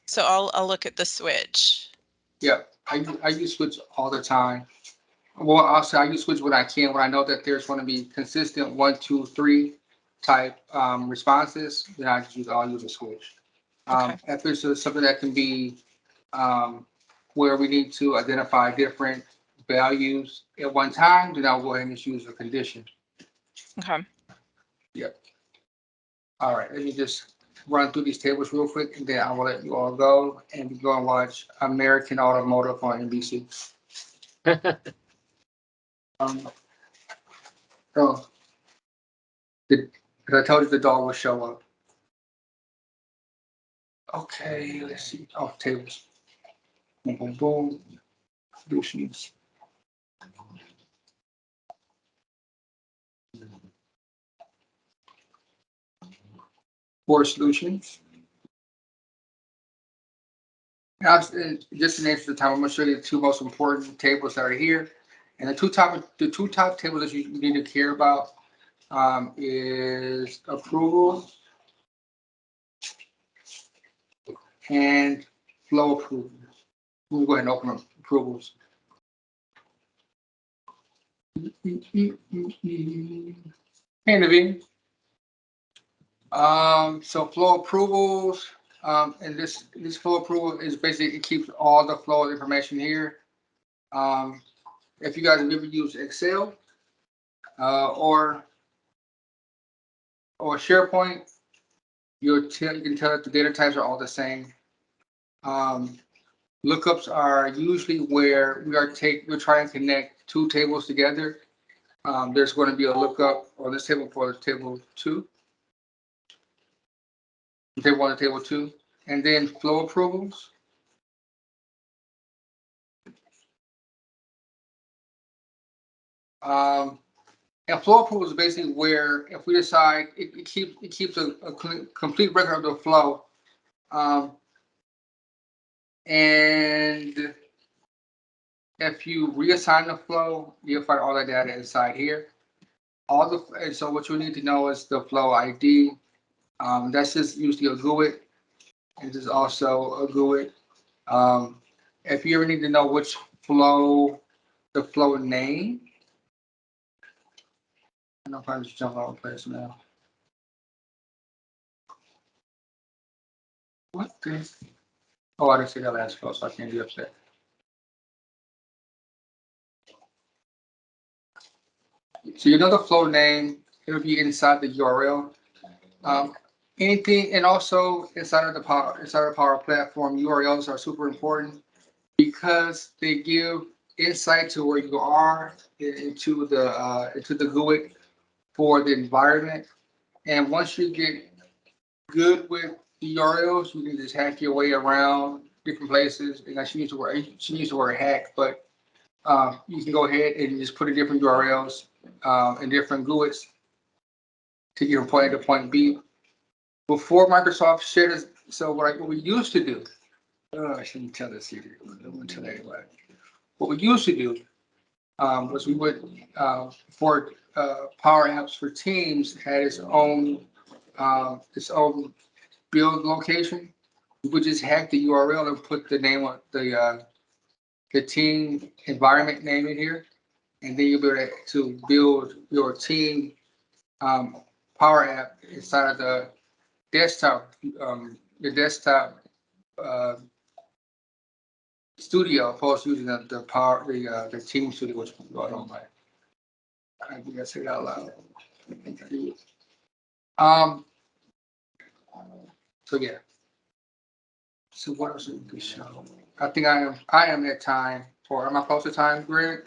So I'll look at the switch. Yeah. I use switch all the time. Well, also I use switch when I can, when I know that there's going to be consistent 1, 2, 3 type responses, then I'll use a switch. Okay. If it's something that can be where we need to identify different values at one time, then I'll go ahead and just use a condition. Okay. Yep. All right, let me just run through these tables real quick, and then I will let you all go and go and watch American Automotive on NBC. Oh, I told you the dog will show up. Okay, let's see. Oh, tables. Boom, boom, boom. Solutions. For solutions. Just in the interest of time, I'm going to show you the two most important tables that are here. And the two top tables that you need to care about is approval and flow approval. We'll go ahead and open up approvals. Hey, Naveen. So flow approvals, and this flow approval is basically, it keeps all the flow of information here. If you guys have ever used Excel or SharePoint, you can tell that the data types are all the same. Lookups are usually where we're trying to connect two tables together. There's going to be a lookup on this table for table 2. Table 1 and table 2. And then flow approvals. And flow approval is basically where, if we decide, it keeps a complete record of the flow. And if you reassign the flow, you'll find all that data inside here. And so what you need to know is the flow ID. That's just usually a GUID. And this is also a GUID. If you ever need to know which flow, the flow name. I don't know if I just jump out of place now. What the? Oh, I didn't see that last flow, so I can't be upset. So you know the flow name, it'll be inside the URL. Anything, and also inside of the Power Platform, URLs are super important because they give insight to where you are into the GUID for the environment. And once you get good with the URLs, you can just hack your way around different places. And I should use the word hack, but you can go ahead and just put in different URLs and different GUIDs to get from point A to point B. Before Microsoft shared this, so what we used to do, I shouldn't tell this here, I won't tell anybody. What we used to do was we would, for Power Apps for Teams, had its own build location, you would just hack the URL and put the name of the team environment name in here, and then you'll be able to build your team Power App inside of the desktop, your desktop studio, opposed to using the team studio, which I don't like. I think I say that out loud. So yeah. So what else we can show? I think I am at time for. Am I close to time, Greg?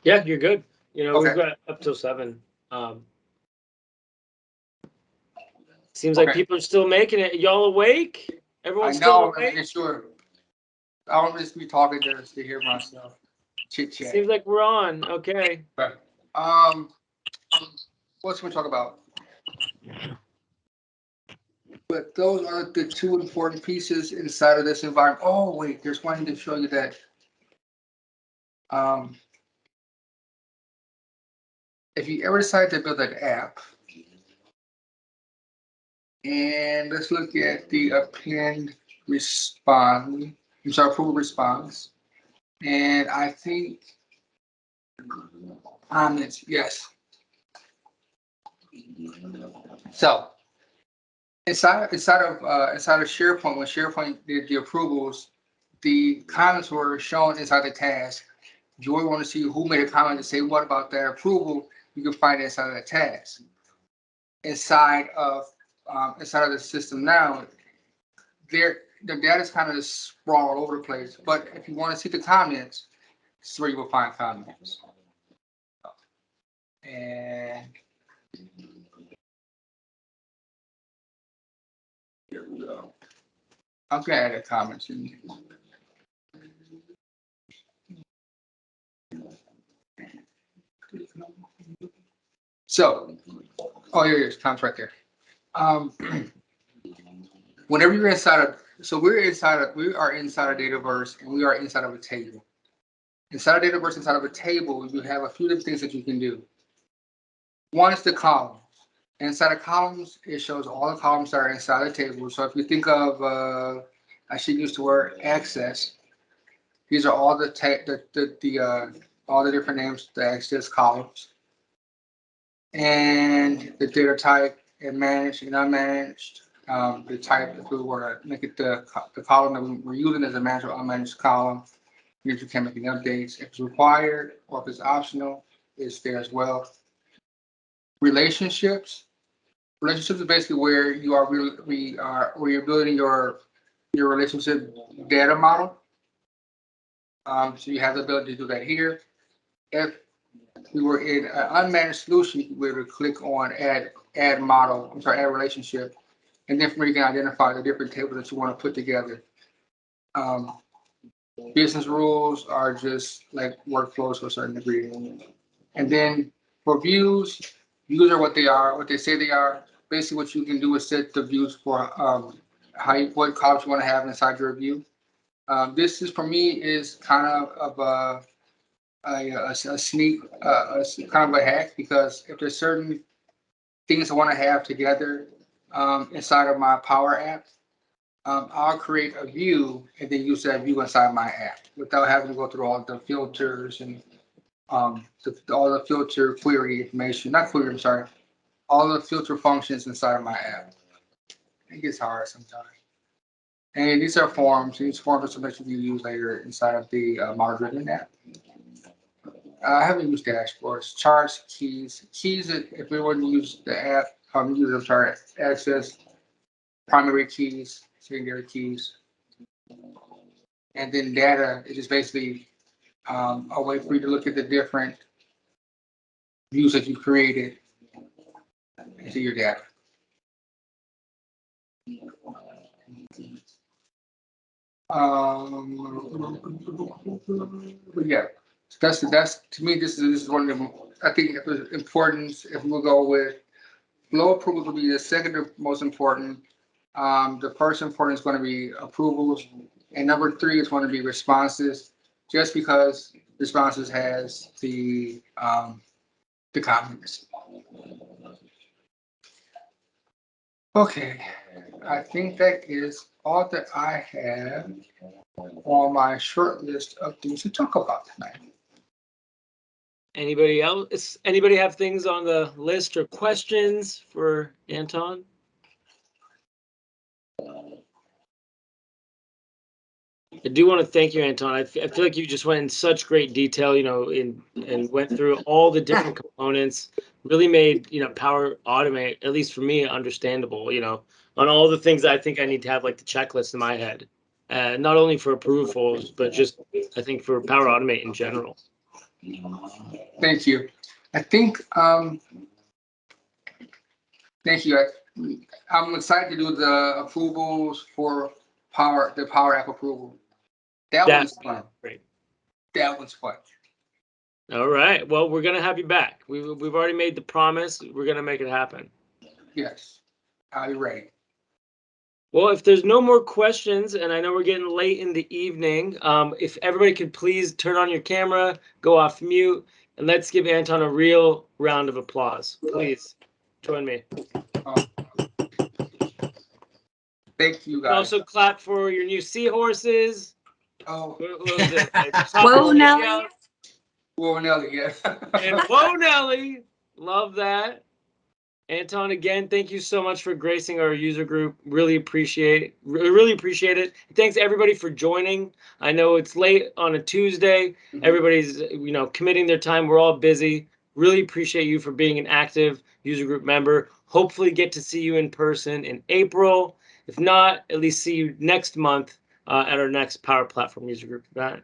Yeah, you're good. You know, we've Okay. got up till 7. Seems like Okay. people are still making it. Y'all awake? I Everyone's still know. I'm awake? making sure. I don't just be talking to hear myself chit chat. Seems like we're on. Okay. What should we talk about? But those are the two important pieces inside of this environment. Oh wait, there's one to show you that. If you ever decide to build an app, and let's look at the append response. I'm sorry, approval response. And I think comments, yes. So inside of SharePoint, when SharePoint did the approvals, the comments were shown inside the task. If you want to see who made a comment to say what about that approval, you can find it inside of the task. Inside of the system now, the data is kind of sprawled all over the place. But if you want to see the comments, this is where you will find comments. And here we go. I'm gonna add a comment in. So, oh, here it is. Comments right there. Whenever you're inside of, we are inside of Dataverse, and we are inside of a table. Inside of Dataverse, inside of a table, you have a few different things that you can do. One is the columns. Inside of columns, it shows all the columns that are inside the table. So if you think of, I should use the word access. These are all all the different names, the access columns, and the data type, and managed and unmanaged. The type, if we were to make it the column that we're using as a managed or unmanaged column, means you can make any updates. If it's required or if it's optional, it's there as well. Relationships. Relationships is basically where you are where you're building your relationship data model. So you have the ability to do that here. If we were in an unmanaged solution, we would click on add model. I'm sorry, add relationship, and then from there you can identify the different tables that you want to put together. Business rules are just like workflows to a certain degree, and then for views are what they say they are. Basically, what you can do is set the views for what columns you want to have inside your view. This is for me is kind of a sneak, kind of a hack, because if there's certain things I want to have together inside of my Power App, I'll create a view and then use that view inside my app without having to go through all the filters and all the filter query information. Not query, I'm sorry. All the filter functions inside of my app. It gets hard sometimes. And these are forms. These forms are something you can use later inside of the model-driven app. I haven't used dashboards, charts, keys. Keys, if we want to use the app, use them to access primary keys, secondary keys. And then data is just basically a way for you to look at the different views that you created into your data. But yeah, that's to me, this is one of the, I think the importance, if we'll go with flow approvals will be the second most important. The first important is going to be approvals, and number 3 is going to be responses, just because responses has the comments. Okay, I think that is all that I have on my short list of things to talk about tonight. Anybody else? Anybody have things on the list or questions for Anton? I do want to thank you, Anton. I feel like you just went in such great detail, and went through all the different components, really made, Power Automate, at least for me, understandable, on all the things I think I need to have, like the checklist in my head, not only for approvals, but just, I think, for Power Automate in general. Thank you. I think, thank you. I'm excited to do the approvals for the Power App approval. That was fun. Great. That was fun. All right. Well, we're gonna have you back. We've already made the promise. We're gonna make it happen. Yes, I'll be ready. Well, if there's no more questions, and I know we're getting late in the evening, if everybody could please turn on your camera, go off mute, and let's give Anton a real round of applause. Please join me. Thank you, And guys. also clap for your new seahorses. Oh, What was it? Whoa, Nelly. whoa, Nelly, yeah. And whoa, Nelly. Love that. Anton, again, thank you so much for gracing our user group. Really appreciate it. Thanks everybody for joining. I know it's late on a Tuesday. Everybody's, committing their time. We're all busy. Really appreciate you for being an active user group member. Hopefully get to see you in person in April. If not, at least see you next month at our next Power Platform user group event.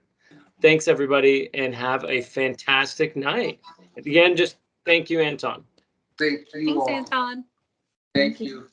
Thanks everybody and have a fantastic night. Again, just thank you, Anton. Thank you Thanks, all. Anton. Thank you.